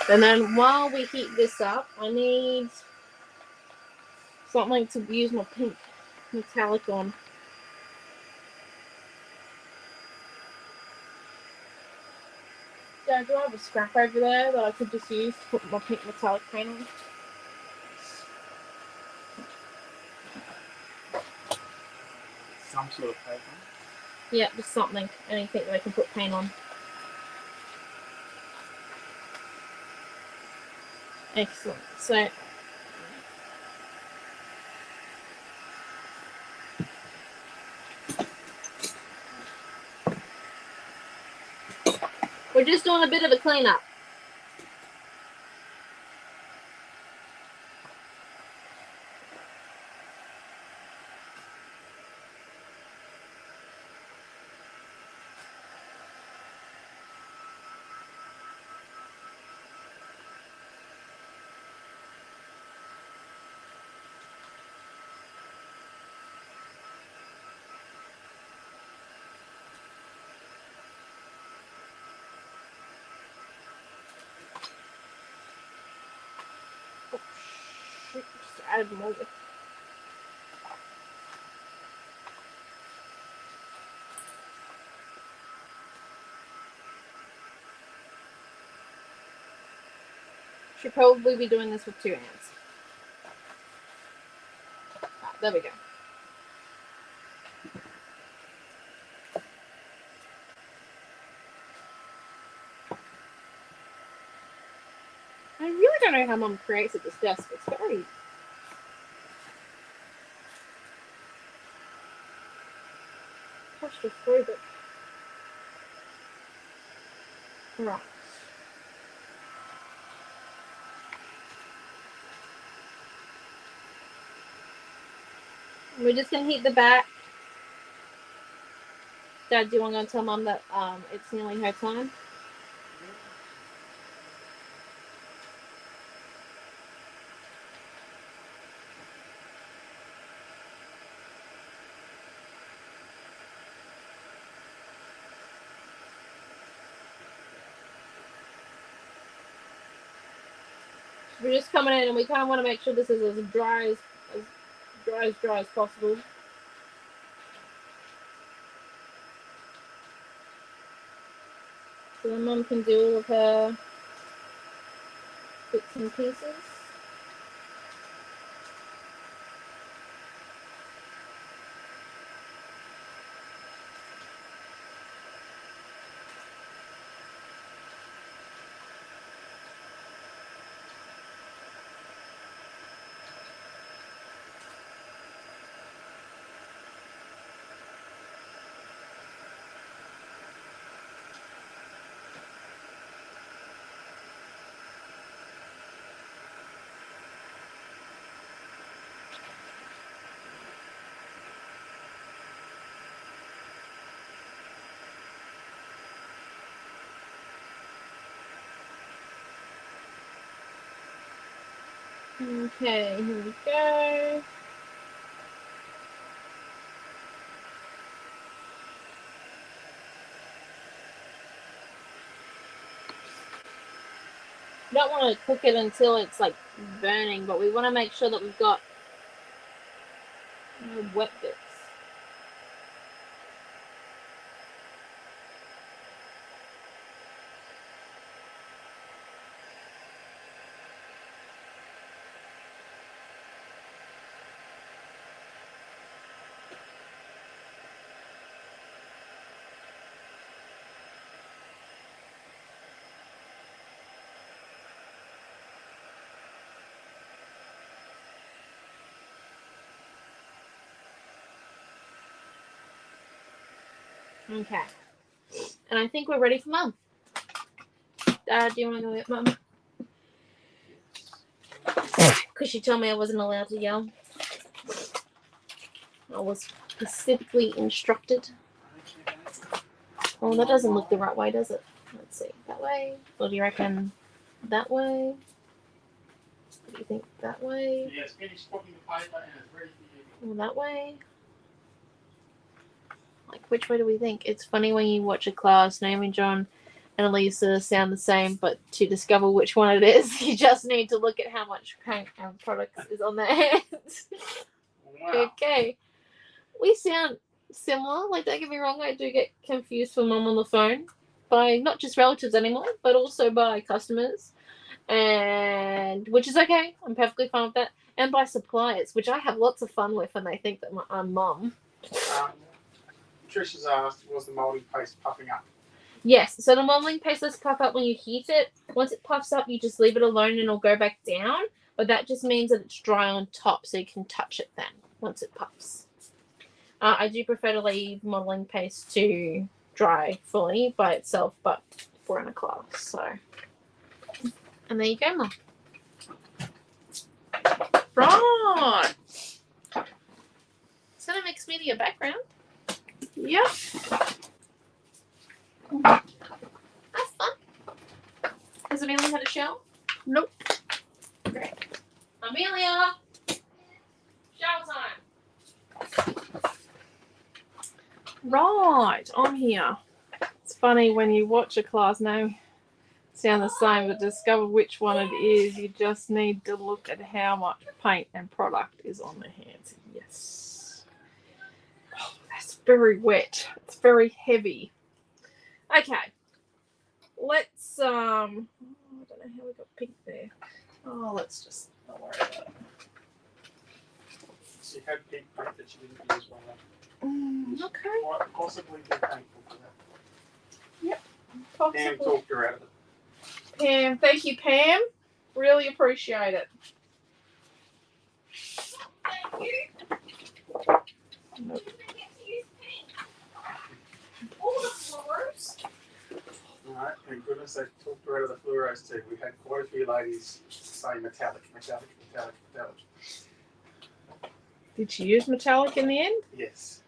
Speaker 4: And then while we heat this up, I need something to use my pink metallic on. Dad, do I have a scrap over there that I could just use to put my pink metallic paint on?
Speaker 1: Some sort of paper.
Speaker 4: Yeah, just something. Anything that I can put paint on. Excellent. So we're just doing a bit of a cleanup. Oh, shoot, just added more. Should probably be doing this with 2 hands. Ah, there we go. I really don't know how Mum creates at this desk. It's very claustrophobic. Right. We're just gonna heat the back. Dad, do you want to go and tell Mum that it's nearly her time? We're just coming in, and we kind of want to make sure this is as dry as possible. So then Mum can do all of her bits and pieces. Okay, here we go. We don't want to cook it until it's like burning, but we want to make sure that we've got no wet bits. Okay. And I think we're ready for Mum. Dad, do you want to go get Mum? Because she told me I wasn't allowed to yell. I was specifically instructed. Oh, that doesn't look the right way, does it? Let's see. That way? Or do you reckon that way? What do you think? That way?
Speaker 1: Yes, finished putting the paper and it's ready for you.
Speaker 4: Or that way? Like, which way do we think? It's funny when you watch a class, Naomi-Jon and Alicia sound the same, but to discover which one it is, you just need to look at how much paint and products is on their hands.
Speaker 1: Wow.
Speaker 4: Okay. We sound similar. Like, don't get me wrong, I do get confused for Mum on the phone by not just relatives anymore, but also by customers, and which is okay. I'm perfectly fine with that. And by suppliers, which I have lots of fun with when they think that I'm Mum.
Speaker 1: Trisha's asked, was the moulding paste puffing up?
Speaker 4: Yes, so the modeling paste does puff up when you heat it. Once it puffs up, you just leave it alone and it'll go back down. But that just means that it's dry on top, so you can touch it then once it puffs. I do prefer to leave modeling paste to dry fully by itself, but we're in a class, so. And there you go, Mum.
Speaker 2: Right.
Speaker 4: Is that a mixed media background?
Speaker 2: Yep.
Speaker 4: That's fun. Has Amelia had a shower?
Speaker 2: Nope.
Speaker 4: Great. Amelia! Shower time!
Speaker 2: Right, I'm here. It's funny when you watch a class now, sound the same, but discover which one it is. You just need to look at how much paint and product is on the hands. Yes. Oh, that's very wet. It's very heavy. Okay. Let's I don't know how we got pink there. Oh, let's just not worry about it.
Speaker 1: She had pink paint that she didn't use well.
Speaker 2: Okay.
Speaker 1: Quite possibly be thankful for that.
Speaker 2: Possibly.
Speaker 1: Pam talked her out of it.
Speaker 2: Pam, thank you, Pam. Really appreciate it.
Speaker 3: Thank you.
Speaker 2: Nope.
Speaker 3: All the floors.
Speaker 1: Alright, thank goodness they talked her out of the fluoros too. We had quite a few ladies say metallic.
Speaker 2: Did she use metallic in the end?
Speaker 1: Yes,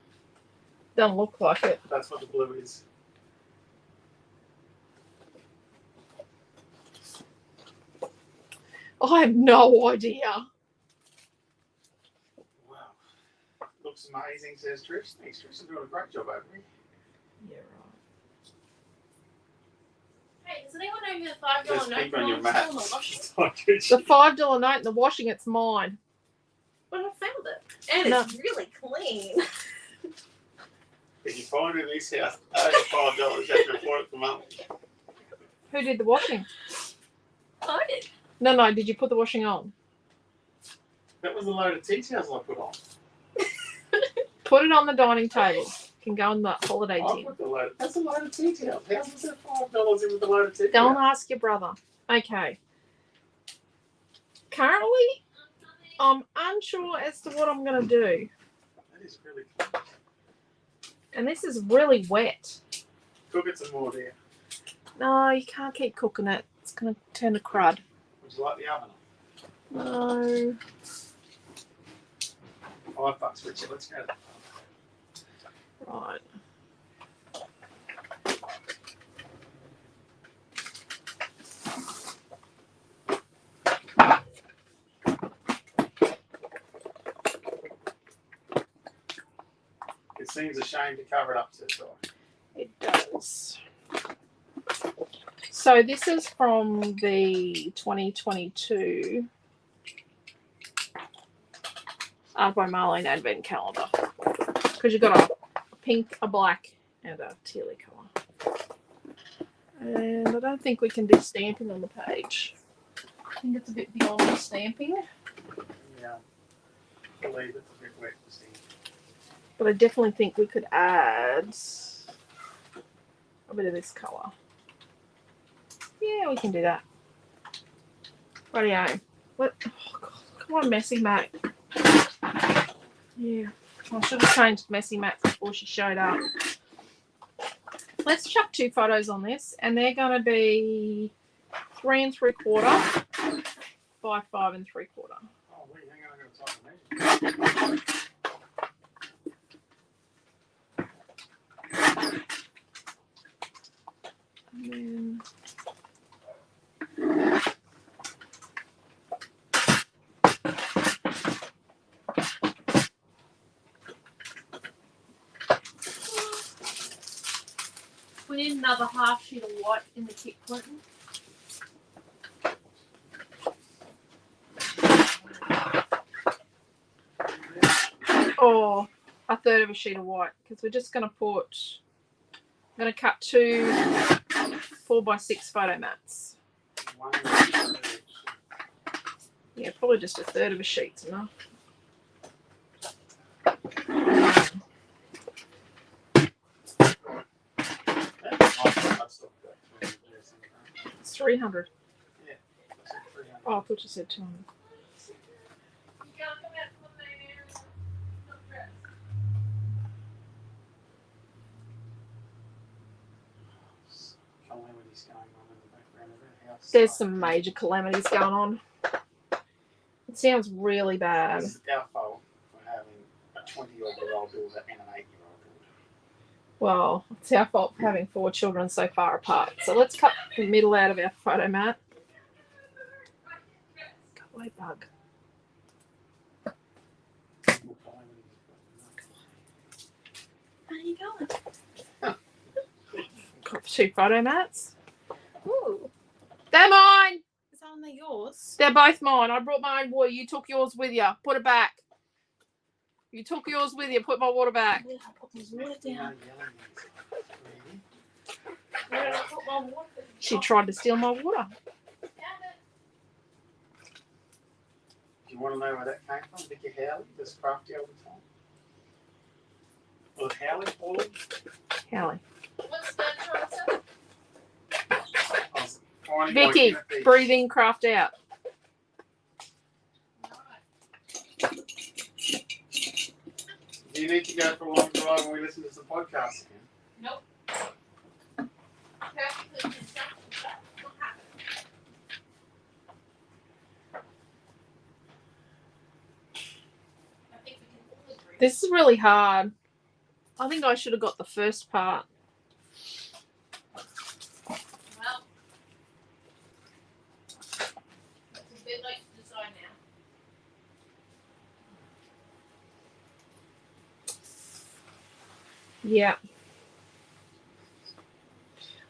Speaker 2: Doesn't look like it.
Speaker 1: that's what the blue is.
Speaker 2: I have no idea.
Speaker 1: Wow. Looks amazing, says Trish. Thanks, Trish. You're doing a great job over here.
Speaker 2: Yeah,
Speaker 4: Hey, does anyone know who the
Speaker 1: There's
Speaker 4: $5 note
Speaker 1: pink on your
Speaker 4: belongs
Speaker 1: mat.
Speaker 4: to in the washing?
Speaker 2: right. The $5 note in the washing, it's mine.
Speaker 4: But I found it. And
Speaker 2: No.
Speaker 4: it's really clean.
Speaker 1: If you find it in this house over $5, you have to report it to Mum.
Speaker 2: Who did the washing?
Speaker 4: I did.
Speaker 2: No. Did you put the washing on?
Speaker 1: That was a load of tea towels I put on.
Speaker 2: Put it on the dining table. Can go in the holiday
Speaker 1: I
Speaker 2: tin.
Speaker 1: put the load. That's a load of tea towels. How's was that $5 in with a load of tea towels?
Speaker 2: Don't ask your brother. Okay. Currently, I'm unsure as to what I'm going to do.
Speaker 1: That is really cool.
Speaker 2: And this is really wet.
Speaker 1: Cook it some more there.
Speaker 2: No, you can't keep cooking it. It's going to turn to crud.
Speaker 1: Would you like the oven?
Speaker 2: No.
Speaker 1: $5, Richard. Let's go to that.
Speaker 2: Right.
Speaker 1: It seems a shame to cover it up to the side.
Speaker 2: It does. So So this is from the 2022 Art by Marlene Advent Calendar. Because you've got a pink, a black, and a tealy colour. And I don't think we can do stamping on the page. I think it's a bit beyond the stamping.
Speaker 1: Yeah. I believe it's a bit wet to see.
Speaker 2: But I definitely think we could add a bit of this colour. Yeah, we can do that. Rightio. What? Oh God, come on, Messy Mac. Yeah. I should have changed Messy Mac before she showed up. Let's chuck 2 photos on this, and they're going to be 3 3/4 by 5 3/4.
Speaker 1: Oh, wait, hang on, I got to type a measure.
Speaker 2: And then
Speaker 4: We need another half sheet of white in the kit, Clinton.
Speaker 2: or a third of a sheet of white, because we're just going to put, I'm going to cut 2 4x6 photo mats.
Speaker 1: One,
Speaker 2: Yeah, probably just a third of a sheet's enough. It's 300.
Speaker 1: Yeah, that's it, 300.
Speaker 2: Oh, I thought you said 200.
Speaker 1: Calamities going on in the background of our house.
Speaker 2: There's some major calamities going on. It sounds really bad.
Speaker 1: This is our fault for having a 20-year-old daughter and an 8-year-old daughter.
Speaker 2: Well, it's our fault for having 4 children so far apart. So let's cut the middle out of our photo mat. Go away, bug. Where are you going? Got 2 photo mats.
Speaker 4: Ooh.
Speaker 2: They're mine.
Speaker 4: Is that one of yours?
Speaker 2: They're both mine. I brought my own water. You took yours with you. Put it back. You took yours with you. Put my water back.
Speaker 4: Where did I put my water
Speaker 1: No
Speaker 4: down?
Speaker 1: yelling.
Speaker 4: Where did I put my water?
Speaker 2: She tried to steal my water.
Speaker 1: Do you want to know where that came from? Vicky Howley, this crafty all the time. Was Howley Paul?
Speaker 2: Hallie.
Speaker 4: What's that trying to say?
Speaker 2: Vicky, breathe in, craft out.
Speaker 1: Do you need to go for a long drive when we listen to some podcasts again?
Speaker 4: Nope.
Speaker 2: This is really hard. I think I should have got the first part.
Speaker 4: Well, it's a bit late to decide now.
Speaker 2: Yeah.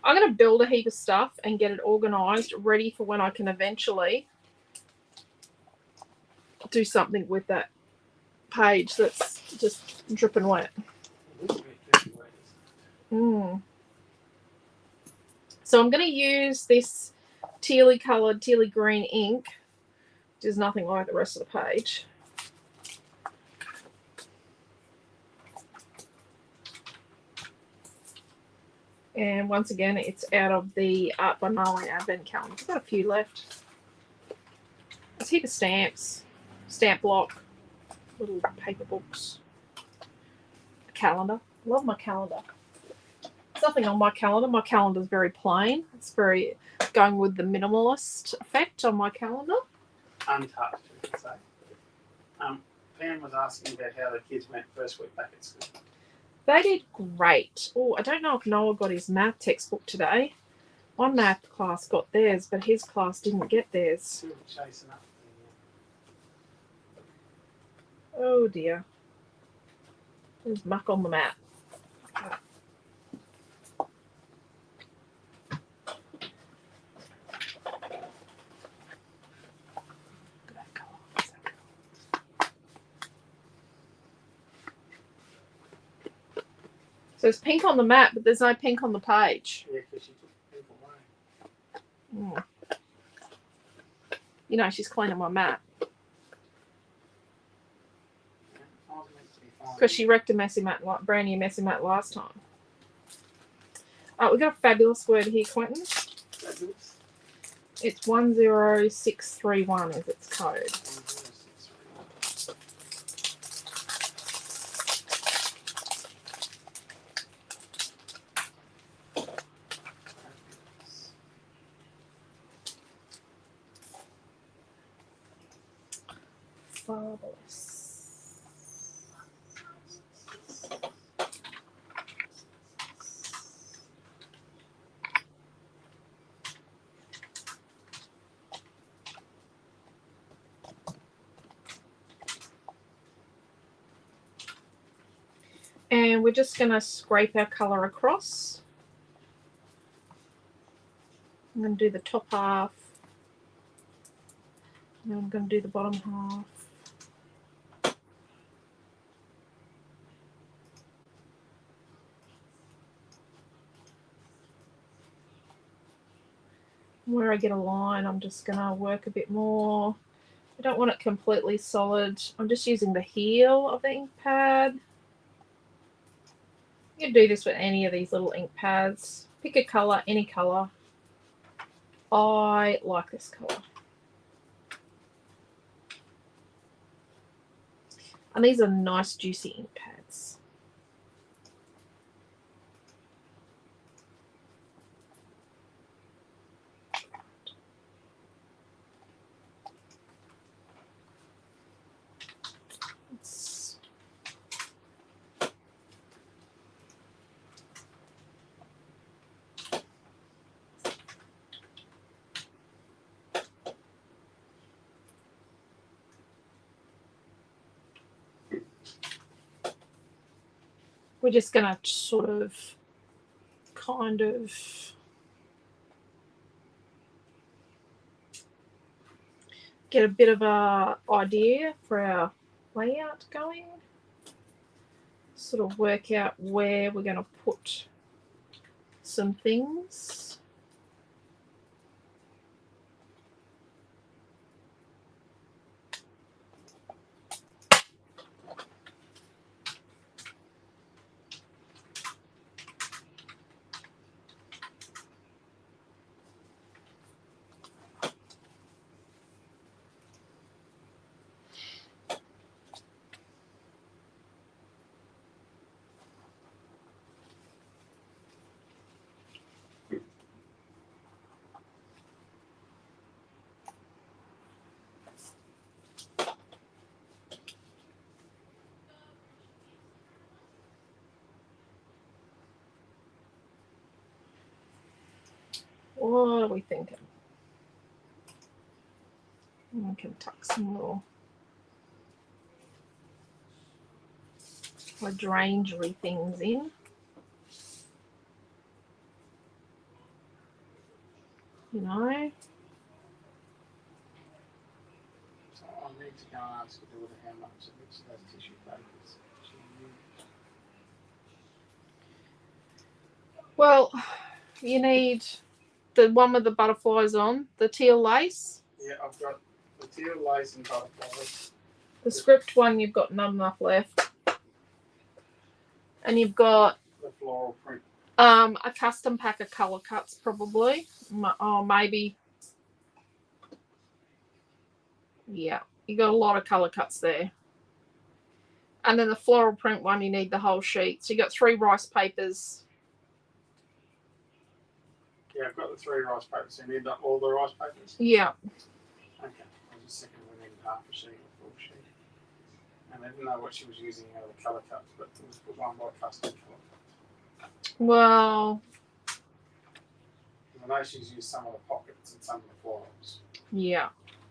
Speaker 2: I'm going to build a heap of stuff and get it organised, ready for when I can eventually do something with that page that's just dripping wet. Mm. So I'm going to use this tealy coloured, tealy green ink, which is nothing like the rest of the page. And once again, it's out of the Art by Marlene Advent Calendar. I've got a few left. There's a heap of stamps, stamp block, little paper books, a calendar. I love my calendar. There's nothing on my calendar. My calendar is very plain. It's very going with the minimalist effect on my calendar.
Speaker 1: Untouched, we could say. Pam was asking about how the kids went first week back at school.
Speaker 2: They did great. Oh, I don't know if Noah got his math textbook today. My math class got theirs, but his class didn't get theirs.
Speaker 1: Still chasing up.
Speaker 2: Oh dear. There's muck on the mat. So it's pink on the map, but there's no pink on the page.
Speaker 1: Yeah, because she took the pink away.
Speaker 2: Mm. You know, she's cleaning my map.
Speaker 1: Yeah, I was meant to be fine.
Speaker 2: Because she wrecked a messy mat, brand new messy mat last time. Oh, we got a fabulous word here, Quentin.
Speaker 1: Fabulous.
Speaker 2: It's 10631 is its code.
Speaker 1: 10631. Fabulous.
Speaker 2: Fabulous. And we're just going to scrape our colour across. I'm going to do the top half. And I'm going to do the bottom half. Where I get a line, I'm just going to work a bit more. I don't want it completely solid. I'm just using the heel of the ink pad. You can do this with any of these little ink pads. Pick a colour, any colour. I like this colour. And these are nice juicy ink pads. We're just going to sort of kind of get a bit of a idea for our layout going. Sort of work out where we're going to put some things. What are we thinking? We can tuck some little hydrangery things in. You know.
Speaker 1: So I need to go and ask her how much of each of those tissue papers she used.
Speaker 2: Well, you need the one with the butterflies on, the teal lace.
Speaker 1: Yeah, I've got the teal lace and butterflies.
Speaker 2: The script one, you've got not enough left. And you've got
Speaker 1: The floral print.
Speaker 2: a custom pack of colour cuts probably. Oh, maybe. Yeah, you got a lot of colour cuts there. And then the floral print one, you need the whole sheet. So you got 3 rice papers.
Speaker 1: Yeah, I've got the 3 rice papers. So you need all the rice papers?
Speaker 2: Yeah.
Speaker 1: Okay. I was just thinking we needed half a sheet or full sheet. And I didn't know what she was using out of the colour cuts, but it was put one by custom colour.
Speaker 2: Well,
Speaker 1: I know she's used some of the pockets and some of the florals.
Speaker 2: yeah.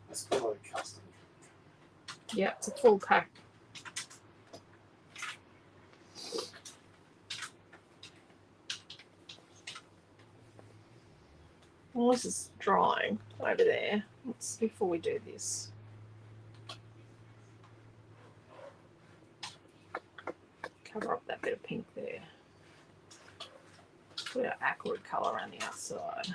Speaker 1: That's probably custom.
Speaker 2: Yeah, it's a full pack. Well, this is drying over there. Let's before we do this. Cover up that bit of pink there. Put our aqua colour around the outside.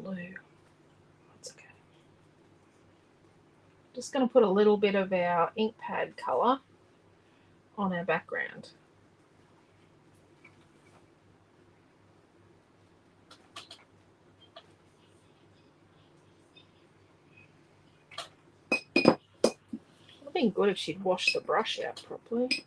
Speaker 2: Blue. That's okay. Just going to put a little bit of our ink pad colour on our background. It would have been good if she'd washed the brush out properly.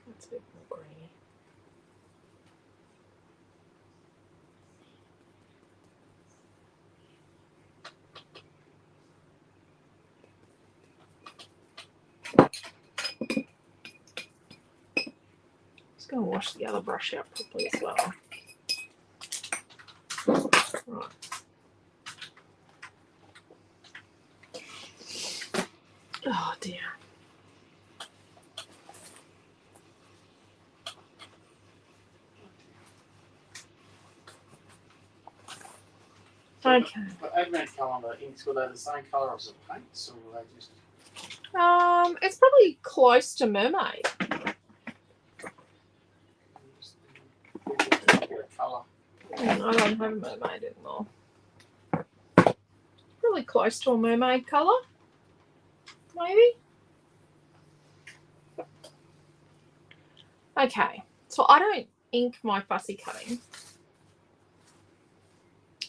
Speaker 2: That's a bit more grainy. Just going to wash the other brush out properly as well. Right. Oh dear. Okay.
Speaker 1: The advent calendar inks, were they the same colour as the paints, or were they just?
Speaker 2: It's probably close to mermaid.
Speaker 1: Colour.
Speaker 2: I don't have a mermaid anymore. Probably close to a mermaid colour, maybe. Okay, so I don't ink my fussy cutting.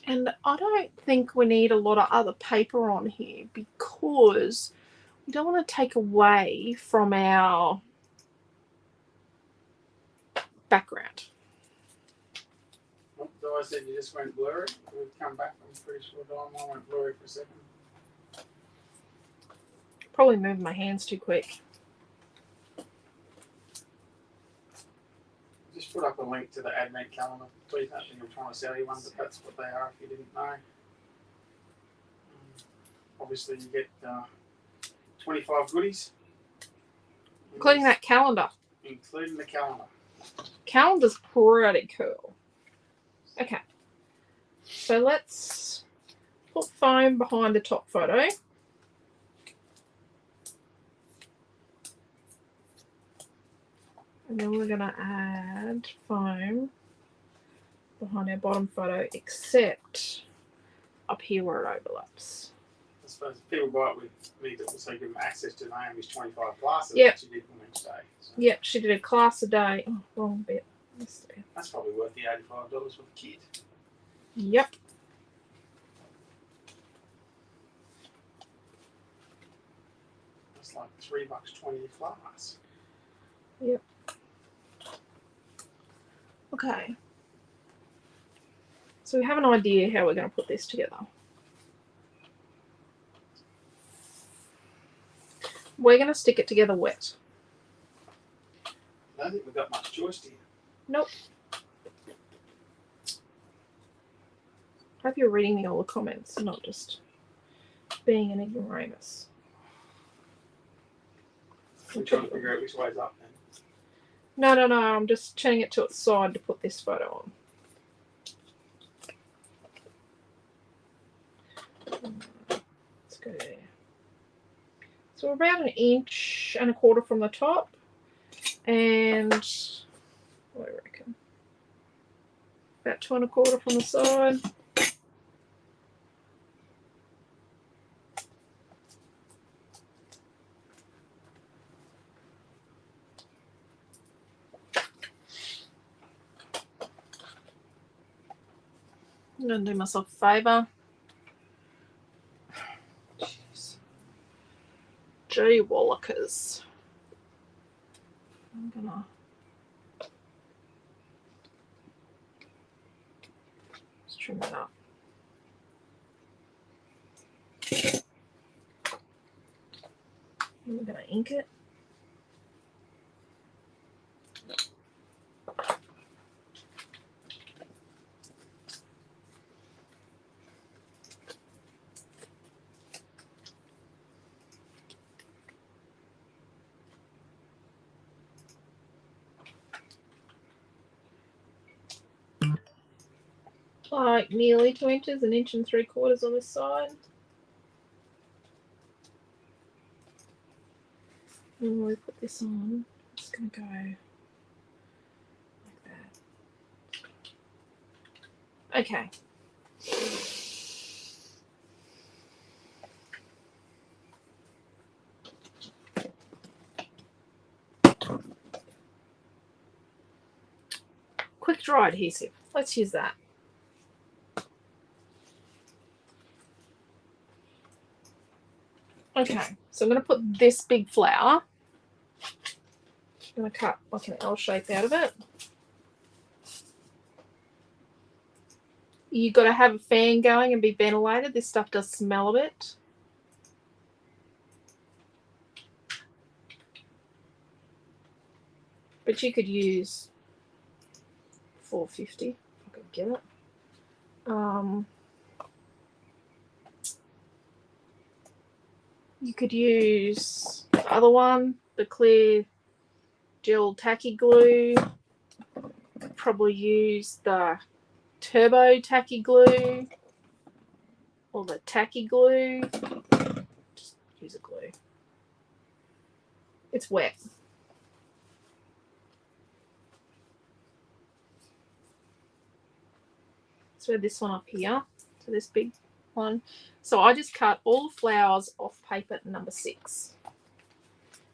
Speaker 2: And I don't think we need a lot of other paper on here because we don't want to take away from our background.
Speaker 1: I said you just went blurry. We've come back. I'm pretty sure I went blurry for a second.
Speaker 2: Probably moved my hands too quick.
Speaker 1: Just put up a link to the advent calendar. Please don't think I'm trying to sell you one, but that's what they are if you didn't know. Obviously, you get 25 goodies.
Speaker 2: Including that calendar.
Speaker 1: Including the calendar.
Speaker 2: Calendar's pretty cool. Okay. So let's put foam behind the top photo. And then we're going to add foam behind our bottom photo, except up here where it overlaps.
Speaker 1: I suppose if people buy it with me, to also give them access to Naomi's 25 classes
Speaker 2: Yep.
Speaker 1: that she did on each day. So
Speaker 2: Yep, she did a class a day. Oh, wrong bit.
Speaker 1: that's probably worth the $85 for the kit.
Speaker 2: Yep.
Speaker 1: That's like $3.20 a class.
Speaker 2: Yep. Okay. So we have an idea how we're going to put this together. We're going to stick it together wet.
Speaker 1: I don't think we've got much choice here.
Speaker 2: Nope. Hope you're reading me all the comments, not just being an ignoramus.
Speaker 1: We're trying to figure out which way's up then.
Speaker 2: No. I'm just turning it to its side to put this photo on. Let's go there. So we're about 1.25 inches from the top, and what do I reckon? About 2 1/4 from the side. I'm going to do myself a favour. Gee Wallikers. I'm gonna just trim that up. And we're gonna ink it. Like nearly 2 inches, 1 3/4 inches on this side. And when we put this on, it's going to go like that. Okay. Quick dry adhesive. Let's use that. Okay, so I'm going to put this big flower. I'm going to cut like an L shape out of it. You've got to have a fan going and be ventilated. This stuff does smell a bit. But you could use 450 if I could get it. You could use the other one, the clear gel tacky glue. Could probably use the turbo tacky glue or the tacky glue. Just use a glue. It's wet. So this one up here, so this big one. So I just cut all the flowers off paper number 6.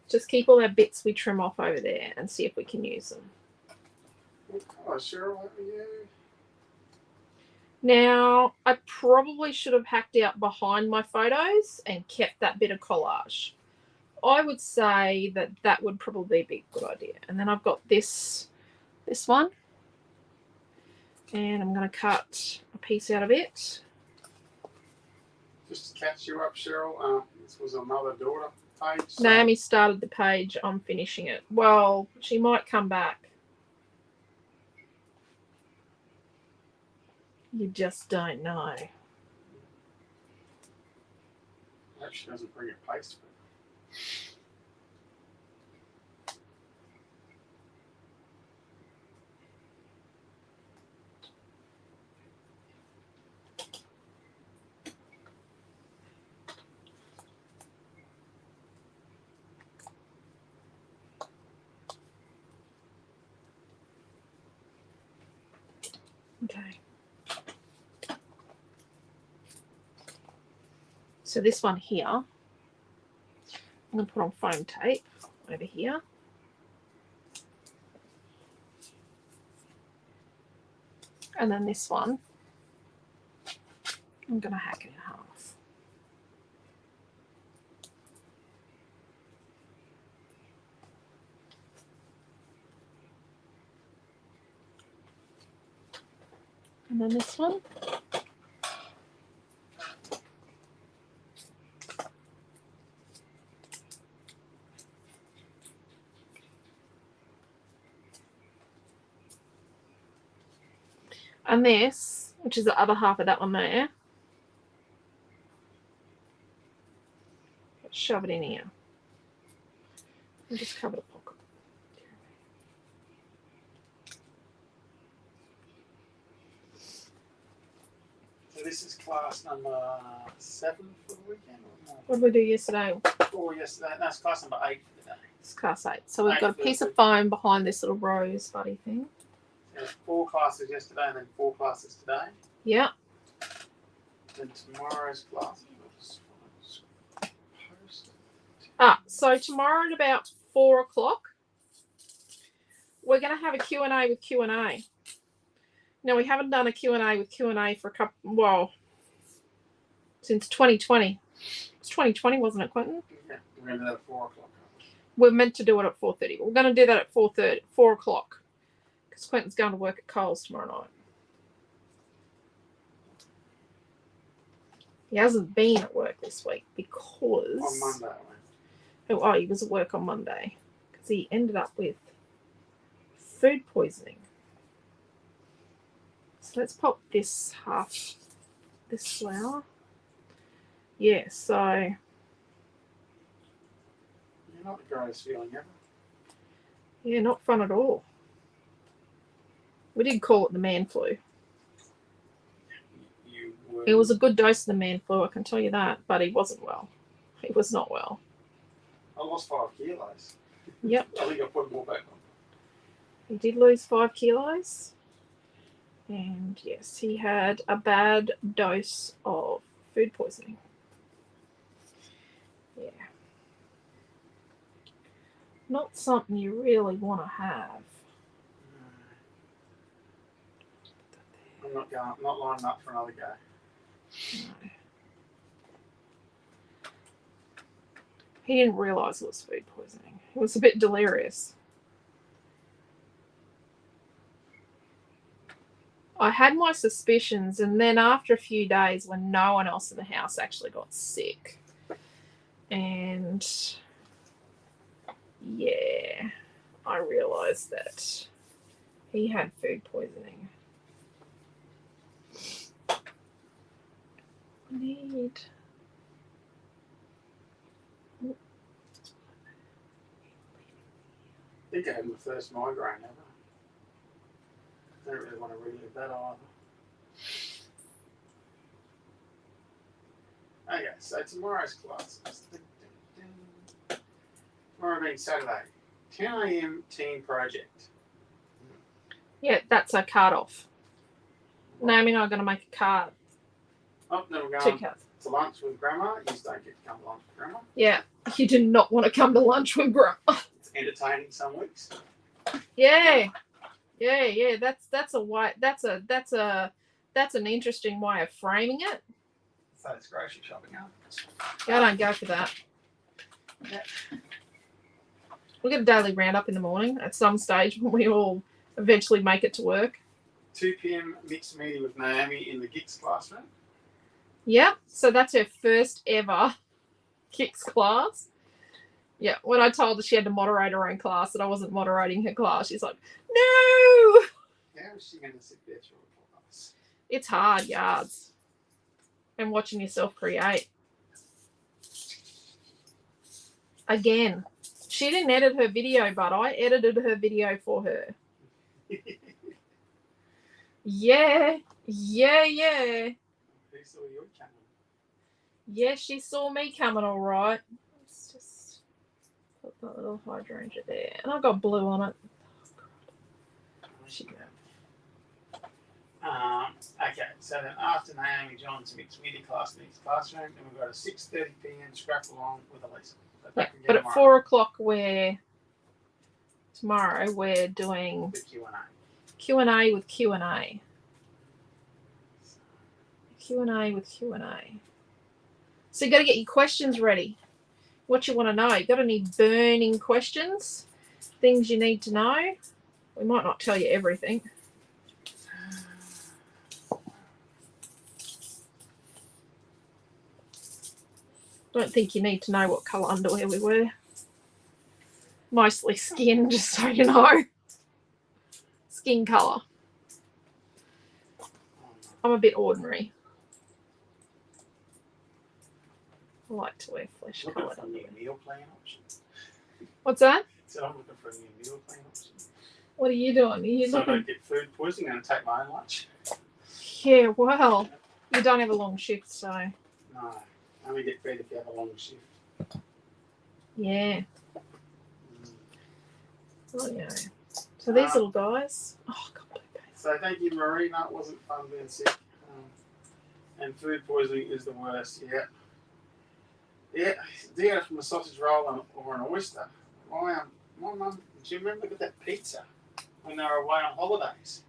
Speaker 2: Just keep all our bits we trim off over there and see if we can use them.
Speaker 1: Oh, sure, what were you?
Speaker 2: Now, I probably should have hacked out behind my photos and kept that bit of collage. I would say that that would probably be a good idea. And then I've got this one. And I'm going to cut a piece out of it.
Speaker 1: Just to catch you up, Cheryl, this was a mother-daughter page. So
Speaker 2: Naomi started the page. I'm finishing it. Well, she might come back. You just don't know.
Speaker 1: I hope she doesn't bring a paste with her.
Speaker 2: Okay. So this one here, I'm going to put on foam tape over here. And then this one, I'm going to hack it in half. And then this one. And this, which is the other half of that one there. Let's shove it in here. And just cover the pocket.
Speaker 1: So this is class number 7 for the weekend? Or
Speaker 2: What did we do yesterday?
Speaker 1: 4 yesterday. No, it's class number 8 for the day.
Speaker 2: It's class 8. So we've got a piece of foam behind this little rose buddy thing.
Speaker 1: There's 4 classes yesterday and then 4 classes today.
Speaker 2: Yeah.
Speaker 1: Then tomorrow's class.
Speaker 2: So tomorrow at about 4 o'clock, we're going to have a Q&A with Q&A. Now, we haven't done a Q&A with Q&A for a couple, well, since 2020. It was 2020, wasn't it, Quentin?
Speaker 1: Yeah, We're going to do that at 4 o'clock.
Speaker 2: We're meant to do it at 4:30. We're going to do that at 4 o'clock. Because Quentin's going to work at Coles tomorrow night. He hasn't been at work this week because...
Speaker 1: On Monday, I went.
Speaker 2: Oh, he was at work on Monday. Because he ended up with food poisoning. So let's pop this flour. Yeah, so...
Speaker 1: You're not the greatest feeling ever.
Speaker 2: Yeah, not fun at all. We did call it the man flu.
Speaker 1: You were.
Speaker 2: It was a good dose of the man flu, I can tell you that, but he wasn't well. He was not well.
Speaker 1: I lost 5 kilos.
Speaker 2: Yep.
Speaker 1: I think I put more back on.
Speaker 2: He did lose 5 kilos. And yes, he had a bad dose of food poisoning. Yeah. Not something you really want to have.
Speaker 1: I'm not lining up for another go.
Speaker 2: No. He didn't realise it was food poisoning. He was a bit delirious. I had my suspicions, and then after a few days when no one else in the house actually got sick, and yeah, I realised that he had food poisoning. I
Speaker 1: think I had my first migraine ever. I don't really want to relive that either. Okay, so tomorrow's classes. Tomorrow being Saturday, 10 a.m. team project.
Speaker 2: Yeah, that's a card off. Naomi and I are going to make a card.
Speaker 1: Oh, then we're
Speaker 2: 2
Speaker 1: going
Speaker 2: cards.
Speaker 1: to lunch with Grandma. You just don't get to come to lunch with Grandma.
Speaker 2: Yeah, you do not want to come to lunch with Grandma.
Speaker 1: It's entertaining some weeks.
Speaker 2: Yeah. That's an interesting way of framing it.
Speaker 1: So it's grocery shopping, huh?
Speaker 2: Yeah, I don't go for that.
Speaker 1: Yeah.
Speaker 2: We'll get a daily roundup in the morning at some stage when we all eventually make it to work.
Speaker 1: 2 p.m. mixed meeting with Naomi in the GICS classroom.
Speaker 2: Yep. So that's her first ever GICS class. Yeah. When I told her she had to moderate her own class, that I wasn't moderating her class, she's like, no.
Speaker 1: How is she going to sit there through a class?
Speaker 2: It's hard, yards. And watching yourself create. Again, she didn't edit her video, but I edited her video for her. Yeah.
Speaker 1: Who saw you coming?
Speaker 2: Yeah, she saw me coming all right. Let's just put that little hydrangea there. And I've got blue on it.
Speaker 1: Okay, so then after Naomi-Jon's mixed media class in the classroom, then we've got a 6:30 p.m. scrap along with Alicia. So
Speaker 2: Yeah, but at 4 o'clock tomorrow we're doing
Speaker 1: the Q&A.
Speaker 2: Q&A with Q&A. Q&A with Q&A. So you got to get your questions ready. What you want to know. You've got any burning questions, things you need to know. We might not tell you everything. Don't think you need to know what colour underwear we wear. Mostly skin, just so you know. Skin colour. I'm a bit ordinary. I like to wear flesh
Speaker 1: Looking
Speaker 2: coloured
Speaker 1: for a new
Speaker 2: underwear.
Speaker 1: meal plan option.
Speaker 2: What's that?
Speaker 1: So I'm looking for a new meal plan option.
Speaker 2: What are you doing? Are you
Speaker 1: So I
Speaker 2: looking?
Speaker 1: don't get food poisoning and take my own lunch.
Speaker 2: Yeah, well, you don't have a long shift, so
Speaker 1: No, I only get fed if you have a long shift.
Speaker 2: yeah.
Speaker 1: Mm.
Speaker 2: Oh, yeah. So these little guys. Oh, God, blue guys.
Speaker 1: So thank you, Marie. No, it wasn't fun being sick. And food poisoning is the worst. Yeah. Yeah. Do you get it from a sausage roll or an oyster? My mum, do you remember that pizza when they were away on holidays?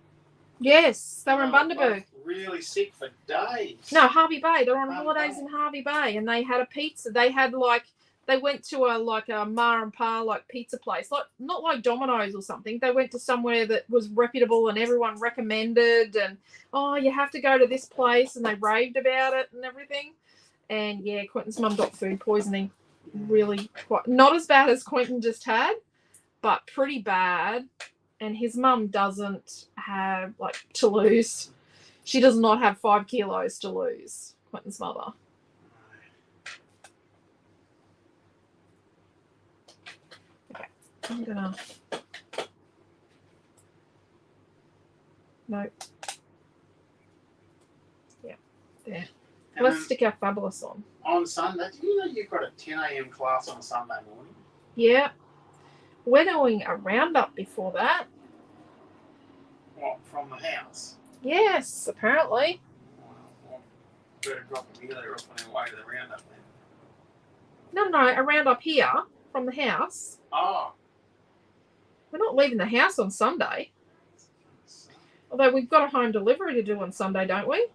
Speaker 2: Yes, they were in
Speaker 1: Like,
Speaker 2: Bundaberg.
Speaker 1: really sick for days.
Speaker 2: No, Harvey Bay. They were on
Speaker 1: Harvey
Speaker 2: holidays
Speaker 1: Bay.
Speaker 2: in Harvey Bay, and they had a pizza. They had like they went to a ma and pa like pizza place, like not like Domino's or something. They went to somewhere that was reputable and everyone recommended, and oh, you have to go to this place, and they raved about it and everything. And yeah, Quentin's mum got food poisoning, really quite not as bad as Quentin just had, but pretty bad. And his mum doesn't have like to lose. She does not have 5 kilos to lose. Quentin's mother. I'm gonna. Nope. Yeah, there.
Speaker 1: And
Speaker 2: Let's
Speaker 1: then
Speaker 2: stick our Fabulous on.
Speaker 1: on Sunday, do you know you've got a 10 a.m. class on a Sunday morning?
Speaker 2: Yeah. We're doing a roundup before that.
Speaker 1: What, from the house?
Speaker 2: Yes, apparently.
Speaker 1: Well, better drop Amelia off on our way to the roundup then.
Speaker 2: No, a roundup here from the house.
Speaker 1: Oh.
Speaker 2: We're not leaving the house on Sunday. Although we've got a home delivery to do on Sunday, don't we?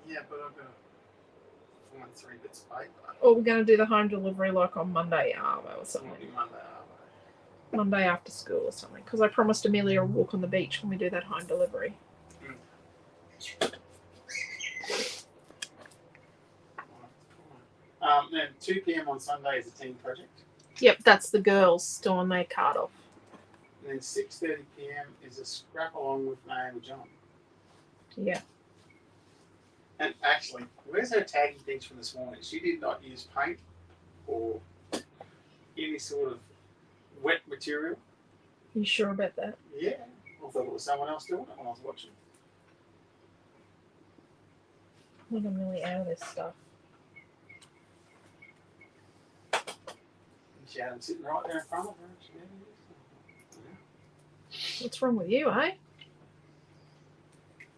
Speaker 1: Yeah, but I've got to find 3 bits of paper.
Speaker 2: Or we're going to do the home delivery like on Monday Arvo or something.
Speaker 1: Might be Monday Arvo.
Speaker 2: Monday after school or something. Because I promised Amelia a walk on the beach when we do that home delivery.
Speaker 1: Then 2 p.m. on Sunday is a team project.
Speaker 2: Yep, that's the girls doing their card off.
Speaker 1: And then 6:30 p.m. is a scrap along with Naomi-Jon.
Speaker 2: Yeah.
Speaker 1: And actually, where's her tagging things from this morning? She did not use paint or any sort of wet material.
Speaker 2: You sure about that?
Speaker 1: Yeah. I thought it was someone else doing it when I was watching.
Speaker 2: When I'm really out of this stuff.
Speaker 1: And she had them sitting right there in front of her. She never used them.
Speaker 2: What's wrong with you, eh?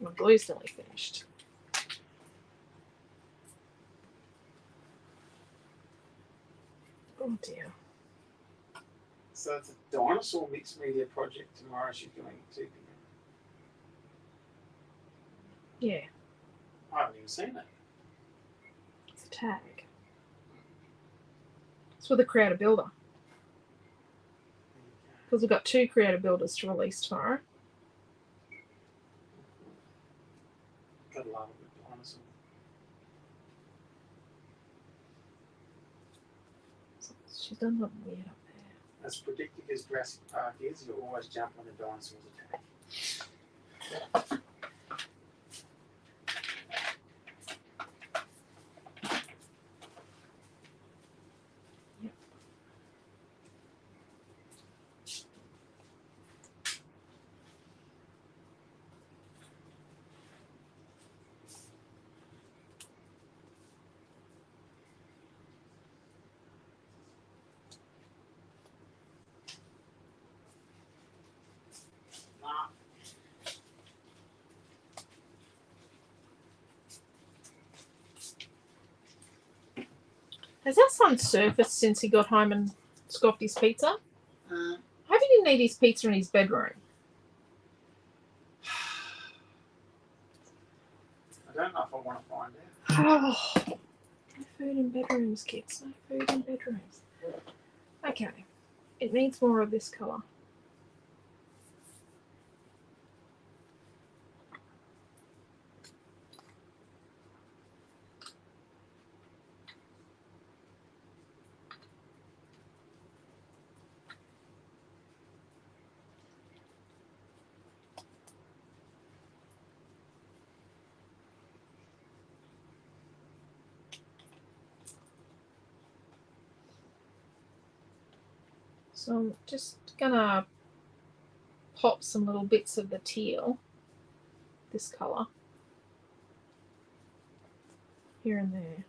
Speaker 2: My glue's nearly finished. Oh dear.
Speaker 1: So it's a dinosaur mixed media project tomorrow. She's doing at 2 p.m.
Speaker 2: Yeah,
Speaker 1: I haven't even seen it.
Speaker 2: it's a tag. It's with a creator builder. Because we've got 2 creator builders to release tomorrow.
Speaker 1: Gotta love a good dinosaur.
Speaker 2: She's done something weird up there.
Speaker 1: As predictive as Jurassic Park is, you'll always jump when the dinosaurs attack.
Speaker 2: Has our son surfaced since he got home and scoffed his pizza? I hope he didn't eat his pizza in his bedroom.
Speaker 1: I don't know if I want to find out.
Speaker 2: Oh, no food in bedrooms, kids. No food in bedrooms. Okay. It needs more of this colour. So I'm just gonna pop some little bits of the teal, this colour, here and there.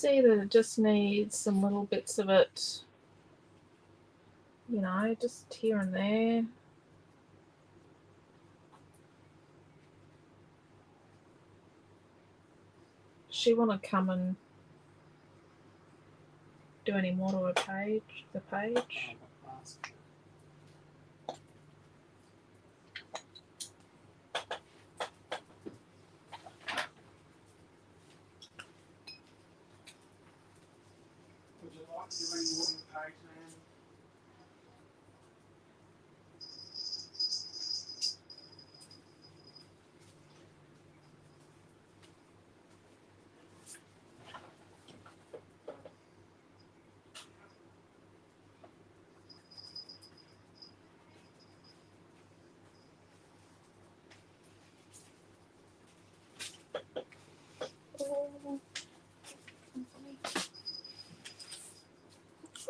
Speaker 2: see that it just needs some little bits of it, you know, just here and there. Does she want to come and do any more to her page? The page?
Speaker 1: Would you like to do any more on the page, man?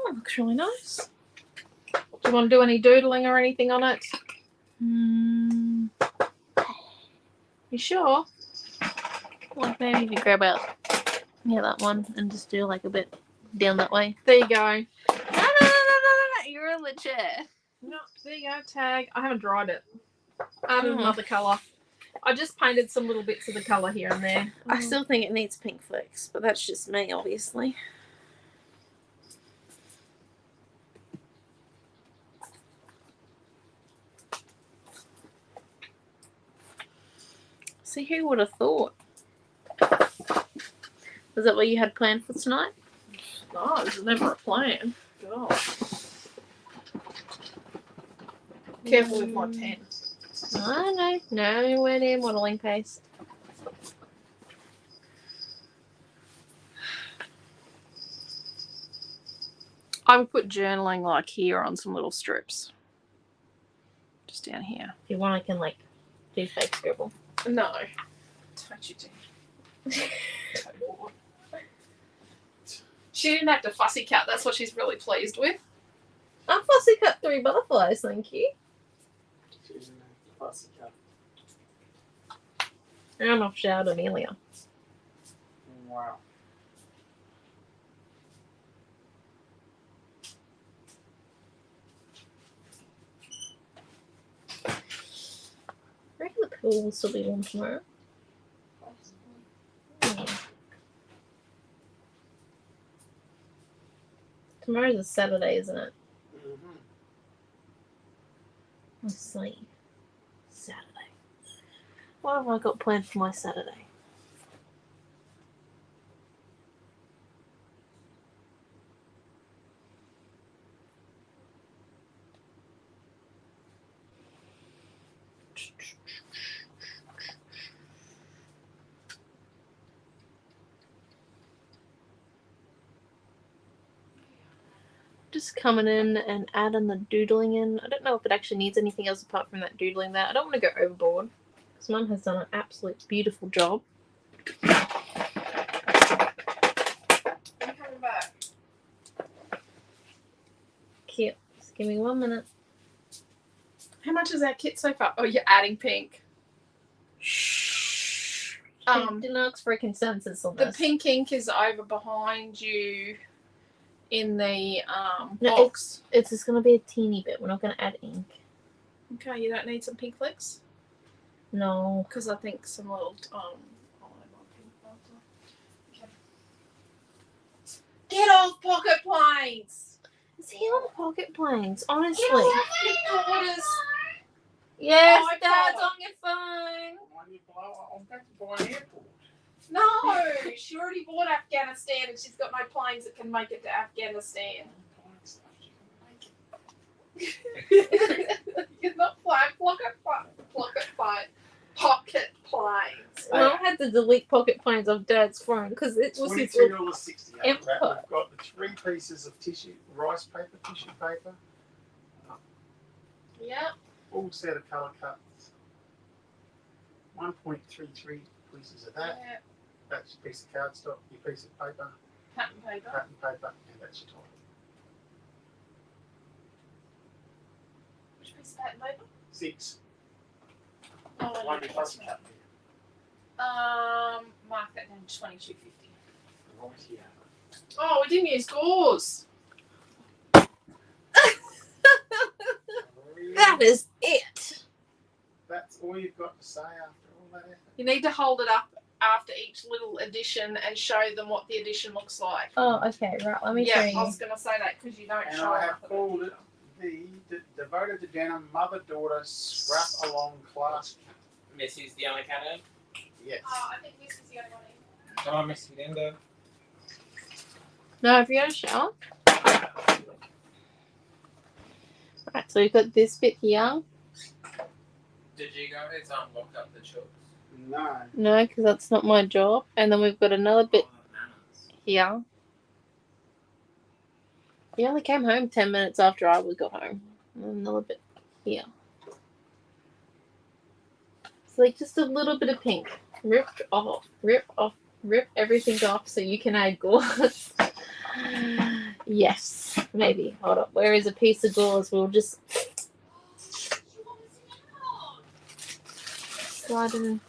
Speaker 2: Oh, looks really nice. Do you want to do any doodling or anything on it? You sure?
Speaker 4: Like maybe if you grab out, yeah, that one and just do like a bit down that way.
Speaker 2: There you go.
Speaker 4: No, you're in the chair.
Speaker 2: No, there you go. Tag. I haven't dried it. Added another colour. I just painted some little bits of the colour here and there.
Speaker 4: I still think it needs pink flecks, but that's just me, obviously. See, who would have thought? Was that what you had planned for tonight?
Speaker 2: No, this is never a plan. God. Careful with my pen.
Speaker 4: No, nowhere near modelling paste.
Speaker 2: I would put journaling like here on some little strips. Just down here.
Speaker 4: If you want, I can like do fake scribble.
Speaker 2: No. Don't you do. She didn't have to fussy cut. That's what she's really pleased with.
Speaker 4: I fussy cut 3 butterflies, thank you.
Speaker 1: She's in a fussy cut.
Speaker 4: And I've showered Amelia.
Speaker 1: Wow.
Speaker 4: I reckon the pool will still be warm tomorrow. Yeah. Tomorrow's a Saturday, isn't it?
Speaker 1: Mm-hmm.
Speaker 4: Let's see. Saturday. What have I got planned for my Saturday? Just coming in and adding the doodling in. I don't know if it actually needs anything else apart from that doodling there. I don't want to go overboard because Mum has done an absolute beautiful job.
Speaker 2: I'm coming back.
Speaker 4: Cute. Just give me 1 minute.
Speaker 2: How much is our kit so far? Oh, you're adding pink.
Speaker 4: Shh.
Speaker 2: Um,
Speaker 4: Didn't ask for a consensus on
Speaker 2: The
Speaker 4: this.
Speaker 2: pink ink is over behind you in the
Speaker 4: No,
Speaker 2: box.
Speaker 4: It's just going to be a teeny bit. We're not going to add ink.
Speaker 2: Okay, you don't need some pink flecks?
Speaker 4: No.
Speaker 2: Because I think some little I'll add my pink after. Okay. Get off pocket planes!
Speaker 4: Is he on pocket planes? Honestly.
Speaker 2: Get off your daughter's.
Speaker 4: Yes,
Speaker 2: iPod.
Speaker 4: Dad's on your phone.
Speaker 1: When you blow, I'm going to buy an airport.
Speaker 2: No, she already bought Afghanistan and she's got no planes that can make it to Afghanistan.
Speaker 1: I'm buying stuff you can make it.
Speaker 2: You're not flying pocket planes.
Speaker 4: Mum had to delete pocket planes off Dad's phone because it was his little
Speaker 1: $22.68.
Speaker 4: empire.
Speaker 1: We've got the 3 pieces of tissue, rice paper, tissue paper,
Speaker 2: Yeah.
Speaker 1: full set of colour cuts, 1.33 pieces of that.
Speaker 2: Yeah.
Speaker 1: That's your piece of cardstock, your piece of paper,
Speaker 2: Pattern paper.
Speaker 1: pattern paper, and that's your title.
Speaker 2: Which piece of pattern paper?
Speaker 1: 6.
Speaker 2: Oh,
Speaker 1: One you fussy cut there.
Speaker 2: mark that down to 22.50.
Speaker 1: Right here.
Speaker 2: Oh, we didn't use gauze.
Speaker 4: That is it.
Speaker 1: That's all you've got to say after all that effort.
Speaker 2: You need to hold it up after each little edition and show them what the edition looks like.
Speaker 4: Oh, okay, right. Let me show
Speaker 2: Yeah,
Speaker 4: you.
Speaker 2: I was going to say that because you don't
Speaker 1: And
Speaker 2: show
Speaker 1: I
Speaker 2: it.
Speaker 1: have called it the Devoted to Denim Mother-Daughter Scrap Along Class.
Speaker 5: Missy's the only cat in.
Speaker 1: Yes.
Speaker 2: Oh, I think this is the only one.
Speaker 5: Oh, Missy Linda.
Speaker 4: No, have you had a shower? Right, so we've got this bit here.
Speaker 5: Did you guys lock up the chooks?
Speaker 1: No.
Speaker 4: No, because that's not my job. And then we've got another bit
Speaker 5: Oh, the manners.
Speaker 4: here. He only came home 10 minutes after I got home. And another bit here. It's like just a little bit of pink. Rip off, rip everything off so you can add gauze. Yes, maybe. Hold up. Where is a piece of gauze? We'll just slide it in.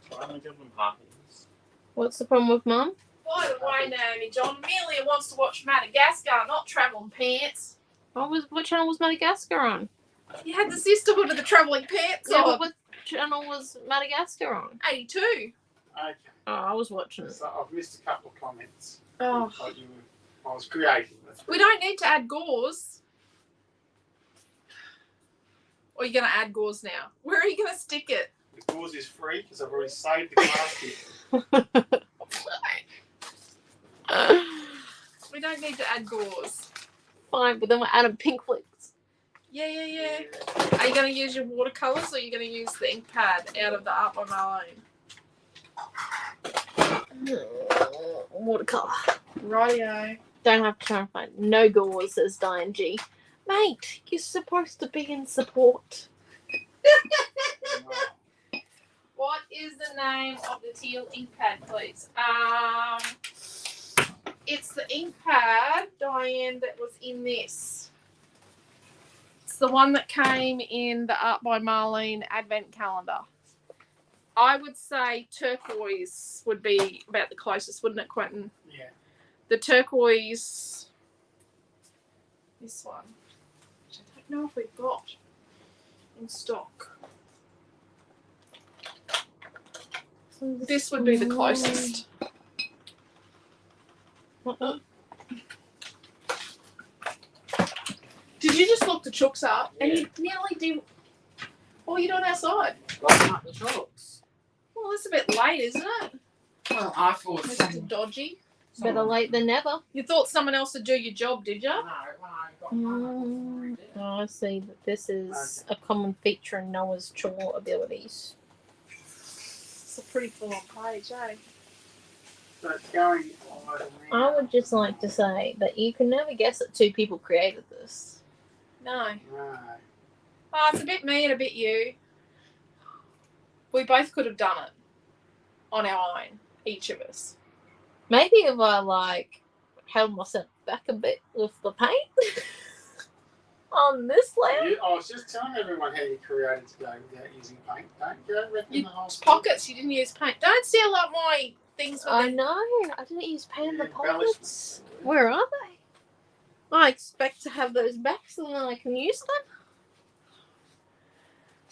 Speaker 5: Why don't we give them parties?
Speaker 4: What's the problem with Mum?
Speaker 2: By the way, Naomi-Jon, Amelia wants to watch Madagascar, not Travelling Pants.
Speaker 4: What channel was Madagascar on?
Speaker 2: You had the sisterhood of the Travelling Pants
Speaker 4: Yeah, but
Speaker 2: on.
Speaker 4: what channel was Madagascar on?
Speaker 2: 82.
Speaker 1: Okay.
Speaker 4: Oh, I was watching it.
Speaker 1: So I've missed a couple of comments.
Speaker 2: Oh.
Speaker 1: I was creating.
Speaker 2: We don't need to add gauze. Or are you going to add gauze now? Where are you going to stick it?
Speaker 1: The gauze is free because I've already saved the glass kit.
Speaker 2: We don't need to add gauze.
Speaker 4: Fine, but then we're adding pink flicks.
Speaker 2: Yeah. Are you going to use your watercolours or are you going to use the ink pad out of the Art by Marlene?
Speaker 4: Watercolor.
Speaker 2: Rightio.
Speaker 4: Don't have to try and find no gauze, says Diane G. Mate, you're supposed to be in support.
Speaker 2: What is the name of the teal ink pad, please? It's the ink pad, Diane, that was in this. It's the one that came in the Art by Marlene Advent Calendar. I would say turquoise would be about the closest, wouldn't it, Quentin?
Speaker 1: Yeah.
Speaker 2: The turquoise, this one, which I don't know if we've got in stock. This would be the closest. Did you just look the chooks up?
Speaker 5: Yeah.
Speaker 2: And you nearly did. What are you doing outside?
Speaker 5: Locking up the chooks.
Speaker 2: Well, it's a bit late, isn't it?
Speaker 5: Well, I thought
Speaker 2: Mr. Dodgy.
Speaker 4: Better late than never.
Speaker 2: You thought someone else would do your job, did you?
Speaker 5: No, I got
Speaker 4: Oh, I see that this is a common feature in Noah's chore abilities.
Speaker 2: It's a pretty full-on page, eh?
Speaker 1: So it's going on
Speaker 4: I would just like to say that you can never guess that two people created this.
Speaker 2: No.
Speaker 1: No.
Speaker 2: Oh, it's a bit me and a bit you. We both could have done it on our own, each of us.
Speaker 4: Maybe if I held myself back a bit with the paint on this layer.
Speaker 1: I was just telling everyone how you created today without using paint. Don't you? Don't reckon
Speaker 2: You
Speaker 1: the whole
Speaker 2: pockets, you didn't use paint. Don't seal up my things with
Speaker 4: I
Speaker 2: the...
Speaker 4: know. I didn't use paint in the pockets.
Speaker 1: embellishments.
Speaker 4: Where are they? I expect to have those back so then I can use them.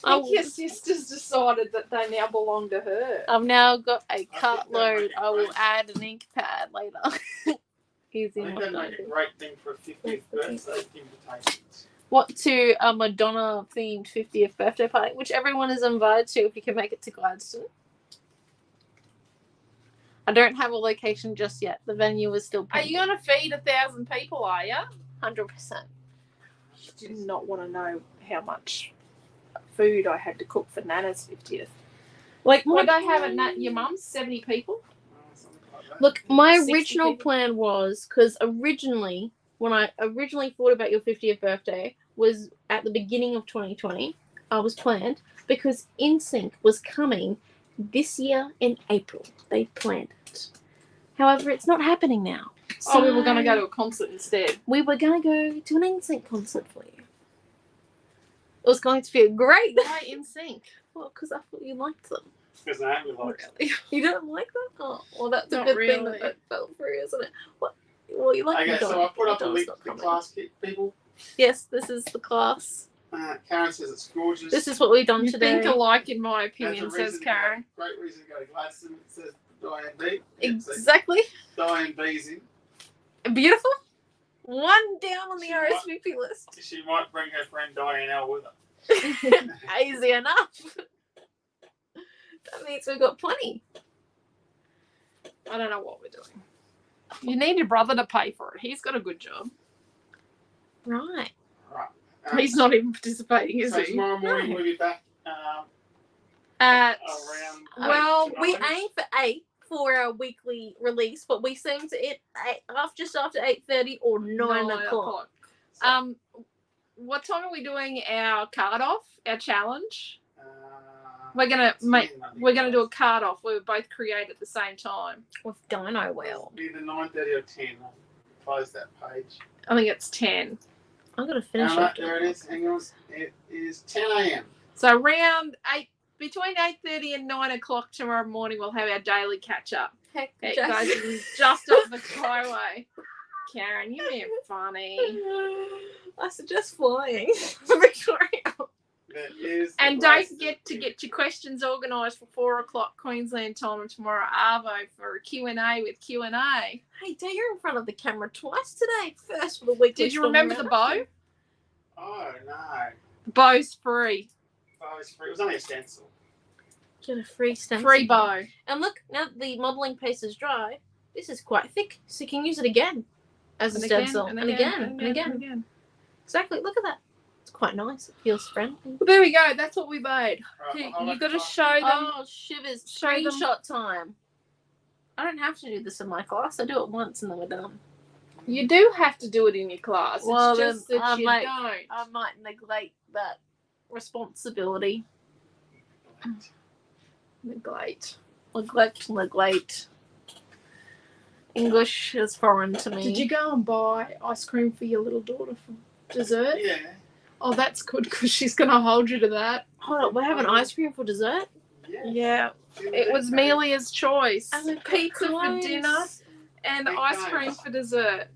Speaker 2: I think your sister's decided that they now belong to her.
Speaker 4: I've now got a
Speaker 1: think that
Speaker 4: cartload.
Speaker 1: might be
Speaker 4: I will
Speaker 1: great.
Speaker 4: add an ink pad later.
Speaker 1: I
Speaker 4: Using
Speaker 1: think
Speaker 4: my
Speaker 1: that'd make a
Speaker 4: phone.
Speaker 1: great thing for a 50th birthday invitations.
Speaker 4: What to a Madonna themed 50th birthday party, which everyone is invited to if you can make it to Gladstone. I don't have a location just yet. The venue is still
Speaker 2: Are you going to feed 1,000 people, are you?
Speaker 4: 100%.
Speaker 2: I did not want to know how much food I had to cook for Nana's 50th.
Speaker 4: Like
Speaker 2: What did they have at your mum's? 70 people?
Speaker 1: Something like that.
Speaker 4: Look, my
Speaker 2: 60
Speaker 4: original
Speaker 2: people.
Speaker 4: plan was, because originally, when I originally thought about your 50th birthday, was at the beginning of 2020. I was planned, because InSync was coming this year in April. They planned it. However, it's not happening now.
Speaker 2: So we were going to go to a concert instead.
Speaker 4: We were going to go to an InSync concert for you. It was going to be a great
Speaker 2: Why in sync?
Speaker 4: Well, because I thought you liked them.
Speaker 1: Because Naomi likes it.
Speaker 2: Really?
Speaker 4: You don't like that? Oh, well, that's a
Speaker 2: Not
Speaker 4: good thing
Speaker 2: really.
Speaker 4: that fell through, isn't it? What? Well, you like
Speaker 1: Okay,
Speaker 4: Madonna.
Speaker 1: so I put up a
Speaker 4: Madonna's
Speaker 1: link
Speaker 4: not
Speaker 1: to the
Speaker 4: coming.
Speaker 1: class kit, people.
Speaker 4: Yes, this is the class.
Speaker 1: Karen says it's gorgeous.
Speaker 4: This is what we've done
Speaker 2: You
Speaker 4: today.
Speaker 2: think alike, in my
Speaker 1: That's a
Speaker 2: opinion,
Speaker 1: reason
Speaker 2: says
Speaker 1: to go-
Speaker 2: Karen.
Speaker 1: Great reason to go to Gladstone. It says Diane B.
Speaker 4: Exactly.
Speaker 1: Diane B's in.
Speaker 4: Beautiful. One down on the
Speaker 1: She might-
Speaker 4: RSVP list.
Speaker 1: She might bring her friend Diane L with her.
Speaker 4: Easy enough. That means we've got plenty.
Speaker 2: I don't know what we're doing. You need your brother to pay for it. He's got a good job.
Speaker 4: Right.
Speaker 1: Right.
Speaker 2: He's not even participating, is
Speaker 1: So
Speaker 2: he?
Speaker 1: tomorrow morning
Speaker 4: No.
Speaker 1: we'll be back
Speaker 2: At
Speaker 1: around.
Speaker 4: Well, we
Speaker 1: 9.
Speaker 4: aim for 8 for our weekly release, but we seem to it just after 8:30 or 9 o'clock.
Speaker 1: So,
Speaker 2: What time are we doing our card off? Our challenge?
Speaker 1: uh,
Speaker 2: We're gonna
Speaker 1: 10,
Speaker 2: make.
Speaker 1: I think
Speaker 2: We're
Speaker 1: it
Speaker 2: gonna do a
Speaker 1: was.
Speaker 2: card off. We both create at the same time.
Speaker 4: With Dino Well.
Speaker 1: Either 9:30 or 10. I'll close that page.
Speaker 2: I think it's 10.
Speaker 4: I'm gonna finish
Speaker 1: Alright,
Speaker 4: after
Speaker 1: there it is. Hang on. It is 10 a.m.
Speaker 2: So around 8, between 8:30 and 9 o'clock tomorrow morning, we'll have our daily catch up.
Speaker 4: Heck,
Speaker 2: It
Speaker 4: Jason.
Speaker 2: goes just up the highway. Karen, you're being funny.
Speaker 4: I suggest flying to Victoria.
Speaker 1: That is.
Speaker 2: And
Speaker 1: the
Speaker 2: don't
Speaker 1: place
Speaker 2: forget to
Speaker 1: be.
Speaker 2: get your questions organised for 4 o'clock Queensland time and tomorrow Arvo for a Q&A with Q&A.
Speaker 4: Hey, Dad, you're in front of the camera twice today. First for the weekly.
Speaker 2: Did you remember the bow?
Speaker 1: Oh no.
Speaker 2: Bow's free.
Speaker 1: Oh, it's free. It was only a stencil.
Speaker 4: Get a free stencil.
Speaker 2: Free bow.
Speaker 4: And look, now that the modelling paste is dry, this is quite thick, so you can use it again as a stencil. And again. Exactly. Look at that. It's quite nice. It feels friendly.
Speaker 2: Well, there we go. That's what we made.
Speaker 1: Right, I'll
Speaker 2: You
Speaker 1: have
Speaker 2: got to
Speaker 1: try.
Speaker 2: show them.
Speaker 4: Oh, shivers.
Speaker 2: Show them.
Speaker 4: Screenshot time. I don't have to do this in my class. I do it once and then we're done.
Speaker 2: You do have to do it in your class.
Speaker 4: Well,
Speaker 2: It's just
Speaker 4: then,
Speaker 2: that you
Speaker 4: mate,
Speaker 2: don't.
Speaker 4: I might neglect that responsibility.
Speaker 2: Neglect.
Speaker 4: Neglect. English is foreign to me.
Speaker 2: Did you go and buy ice cream for your little daughter for dessert?
Speaker 1: Yeah.
Speaker 2: Oh, that's good because she's going to hold you to that.
Speaker 4: Hold on, we're having ice cream for dessert?
Speaker 1: Yeah.
Speaker 2: Yeah. It was Melia's choice.
Speaker 4: And we've got
Speaker 2: Pizza for
Speaker 4: clothes.
Speaker 2: dinner and
Speaker 1: Big
Speaker 2: ice
Speaker 1: times.
Speaker 2: cream for dessert.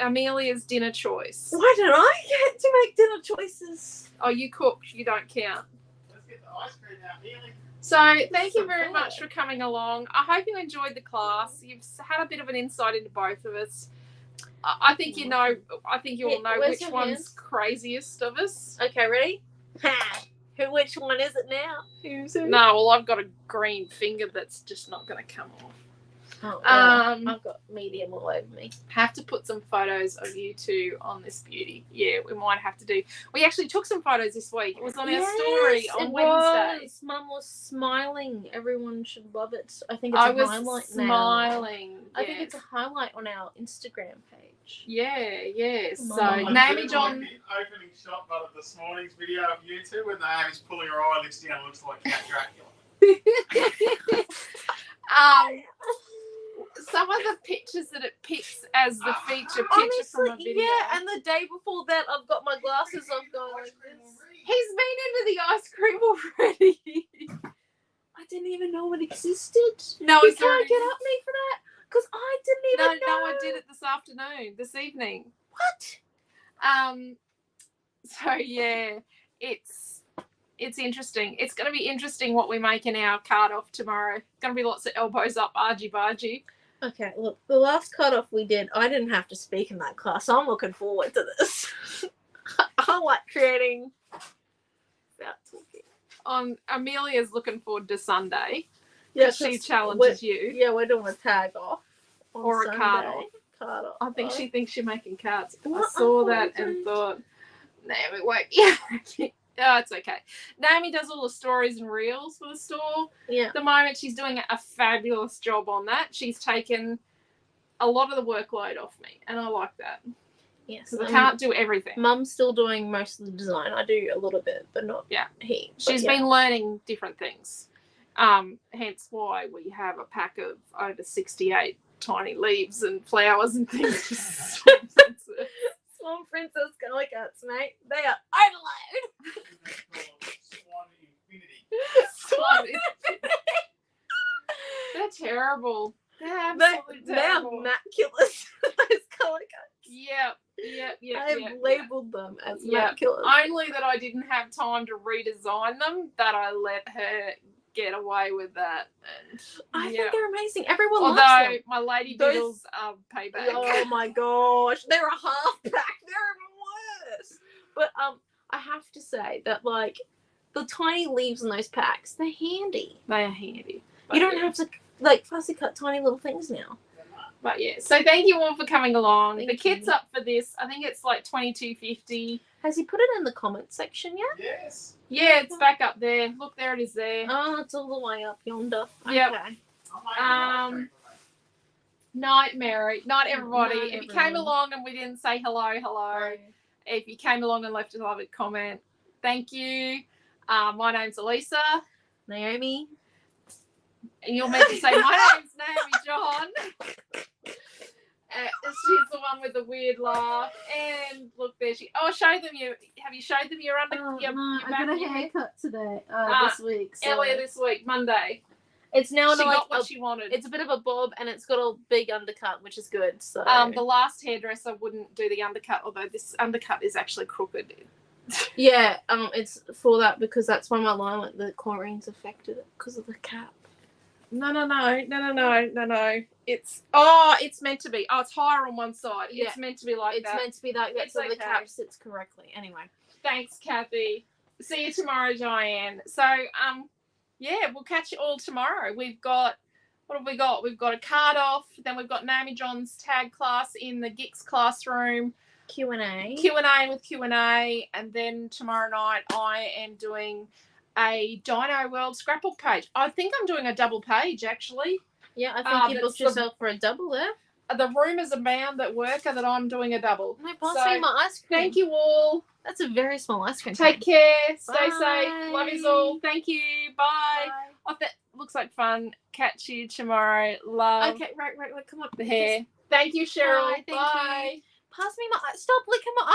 Speaker 2: Amelia's dinner choice.
Speaker 4: Why don't I get to make dinner choices?
Speaker 2: Oh, you cooked. You don't count.
Speaker 1: Let's get the ice cream out here.
Speaker 2: So thank you
Speaker 4: So
Speaker 2: very
Speaker 4: cool.
Speaker 2: much for coming along. I hope you enjoyed the class. You've had a bit of an insight into both of us. I think you know. I think you all know
Speaker 4: Where's
Speaker 2: which
Speaker 4: your
Speaker 2: one's
Speaker 4: hands?
Speaker 2: craziest of us.
Speaker 4: Okay, ready? Ha! Which one is it now? Who's who?
Speaker 2: No, well, I've got a green finger that's just not going to come off.
Speaker 4: Oh, well,
Speaker 2: Um,
Speaker 4: I've got medium all over me.
Speaker 2: Have to put some photos of you two on this beauty. Yeah, we might have to do. We actually took some photos this week. It was on our story on
Speaker 4: it
Speaker 2: Wednesday.
Speaker 4: was. Mum was smiling. Everyone should love it. I think it's
Speaker 2: I
Speaker 4: a
Speaker 2: was
Speaker 4: highlight now.
Speaker 2: smiling.
Speaker 4: I think
Speaker 2: yes.
Speaker 4: it's a highlight on our Instagram page.
Speaker 2: Yeah. So
Speaker 4: Mum.
Speaker 2: Naomi-Jon.
Speaker 1: The opening shot of this morning's video of you two when Naomi's pulling her eyelids down looks like Cat Dracula.
Speaker 2: Some of the pictures that it picks as the feature picture from a
Speaker 4: Honestly,
Speaker 2: video.
Speaker 4: yeah. And the day before that, I've got my glasses off going like this.
Speaker 2: He's been into the ice cream already.
Speaker 4: I didn't even know it existed.
Speaker 2: No,
Speaker 4: You
Speaker 2: it's
Speaker 4: can't
Speaker 2: already.
Speaker 4: get at me for that because I didn't even know.
Speaker 2: I did it this evening.
Speaker 4: What?
Speaker 2: So yeah, it's interesting. It's going to be interesting what we make in our card off tomorrow. It's going to be lots of elbows up, argy bargy.
Speaker 4: Okay, look, the last cutoff we did, I didn't have to speak in that class, so I'm looking forward to this. I like creating without talking.
Speaker 2: Amelia's looking forward to Sunday.
Speaker 4: Yeah,
Speaker 2: She
Speaker 4: 'cause
Speaker 2: challenges you.
Speaker 4: Yeah, we're doing a tag off on
Speaker 2: Or a
Speaker 4: Sunday.
Speaker 2: card off.
Speaker 4: Card off.
Speaker 2: I think she thinks you're making cards. I
Speaker 4: What?
Speaker 2: saw
Speaker 4: I
Speaker 2: that
Speaker 4: thought
Speaker 2: and
Speaker 4: you
Speaker 2: thought, Naomi won't. Yeah. Oh, it's okay. Naomi does all the stories and reels for the store.
Speaker 4: Yeah.
Speaker 2: At the moment, she's doing a fabulous job on that. She's taken a lot of the workload off me, and I like that
Speaker 4: Yes.
Speaker 2: because I can't do everything.
Speaker 4: Mum's still doing most of the design. I do a little bit, but not heaps.
Speaker 2: She's been learning different things. Hence why we have a pack of over 68 tiny leaves and flowers and things. Just so expensive.
Speaker 4: Swan Princess Girl Cats, mate. They are overload.
Speaker 1: Swan Infinity.
Speaker 2: Swan terrible. They're
Speaker 4: They're
Speaker 2: absolutely terrible.
Speaker 4: immaculate. Those colour codes.
Speaker 2: Yep.
Speaker 4: I've labelled them as
Speaker 2: Yep.
Speaker 4: immaculate.
Speaker 2: Only that I didn't have time to redesign them, that I let her get away with that. And
Speaker 4: I think they're amazing. Everyone loves
Speaker 2: although
Speaker 4: them.
Speaker 2: my lady
Speaker 4: Those-
Speaker 2: Beetles are payback.
Speaker 4: Oh my gosh, they're a half pack. They're even worse. But I have to say that like the tiny leaves in those packs, they're handy.
Speaker 2: They are handy.
Speaker 4: You don't have to like fussy cut tiny little things now.
Speaker 2: But yeah, so thank you all for coming along.
Speaker 4: Thank
Speaker 2: the kit's
Speaker 4: you.
Speaker 2: up for this. I think it's like $22.50.
Speaker 4: Has he put it in the comment section yet?
Speaker 1: Yes.
Speaker 2: Yeah, it's back up there. Look, there it is there.
Speaker 4: Oh, it's all the way up yonder.
Speaker 2: Yep.
Speaker 4: Okay.
Speaker 2: Night, Mary. Night, everybody.
Speaker 4: Night,
Speaker 2: if you came
Speaker 4: everyone.
Speaker 2: along and we didn't say hello. If you came along and left a lovely comment, thank you. My name's Elisa.
Speaker 4: Naomi.
Speaker 2: And you're meant to say, my name's Naomi-Jon. She's the one with the weird laugh. And look, there she. Oh, have you showed them your
Speaker 4: No,
Speaker 2: your
Speaker 4: I
Speaker 2: back
Speaker 4: got a
Speaker 2: hair?
Speaker 4: haircut today. This week. So
Speaker 2: Earlier this week, Monday.
Speaker 4: it's now
Speaker 2: She
Speaker 4: like
Speaker 2: got what she wanted.
Speaker 4: it's a bit of a bob and it's got a big undercut, which is good. So
Speaker 2: The last hairdresser wouldn't do the undercut, although this undercut is actually crooked.
Speaker 4: yeah, it's for that because that's why my line like the chlorine's affected it because of the cap.
Speaker 2: No. It's meant to be. Oh, it's higher on one side.
Speaker 4: Yeah.
Speaker 2: It's meant to be like
Speaker 4: It's
Speaker 2: that.
Speaker 4: meant to be that
Speaker 2: It's
Speaker 4: so the
Speaker 2: okay.
Speaker 4: cap sits correctly. Anyway.
Speaker 2: Thanks, Kathy. See you tomorrow, Diane. So, yeah, we'll catch you all tomorrow. We've got, what have we got? We've got a card off. Then we've got Naomi-Jon's tag class in the GICS classroom.
Speaker 4: Q&A.
Speaker 2: Q&A with Q&A. And then tomorrow night I am doing a Dino World scrapbook page. I think I'm doing a double page, actually.
Speaker 4: Yeah, I think you
Speaker 2: that's
Speaker 4: booked yourself for a double there.
Speaker 2: The rumours abound at work are that I'm doing a double.
Speaker 4: No, pass
Speaker 2: So,
Speaker 4: me my ice cream.
Speaker 2: Thank you all.
Speaker 4: That's a very small ice cream.
Speaker 2: Take care. Stay
Speaker 4: Bye.
Speaker 2: safe. Love you all. Thank you. Bye. Oh, that looks like fun. Catch you tomorrow. Love
Speaker 4: Okay, right. Come on.
Speaker 2: the hair. Thank you, Cheryl.
Speaker 4: Bye, thank you.
Speaker 2: Bye.
Speaker 4: Pass me my. Stop licking my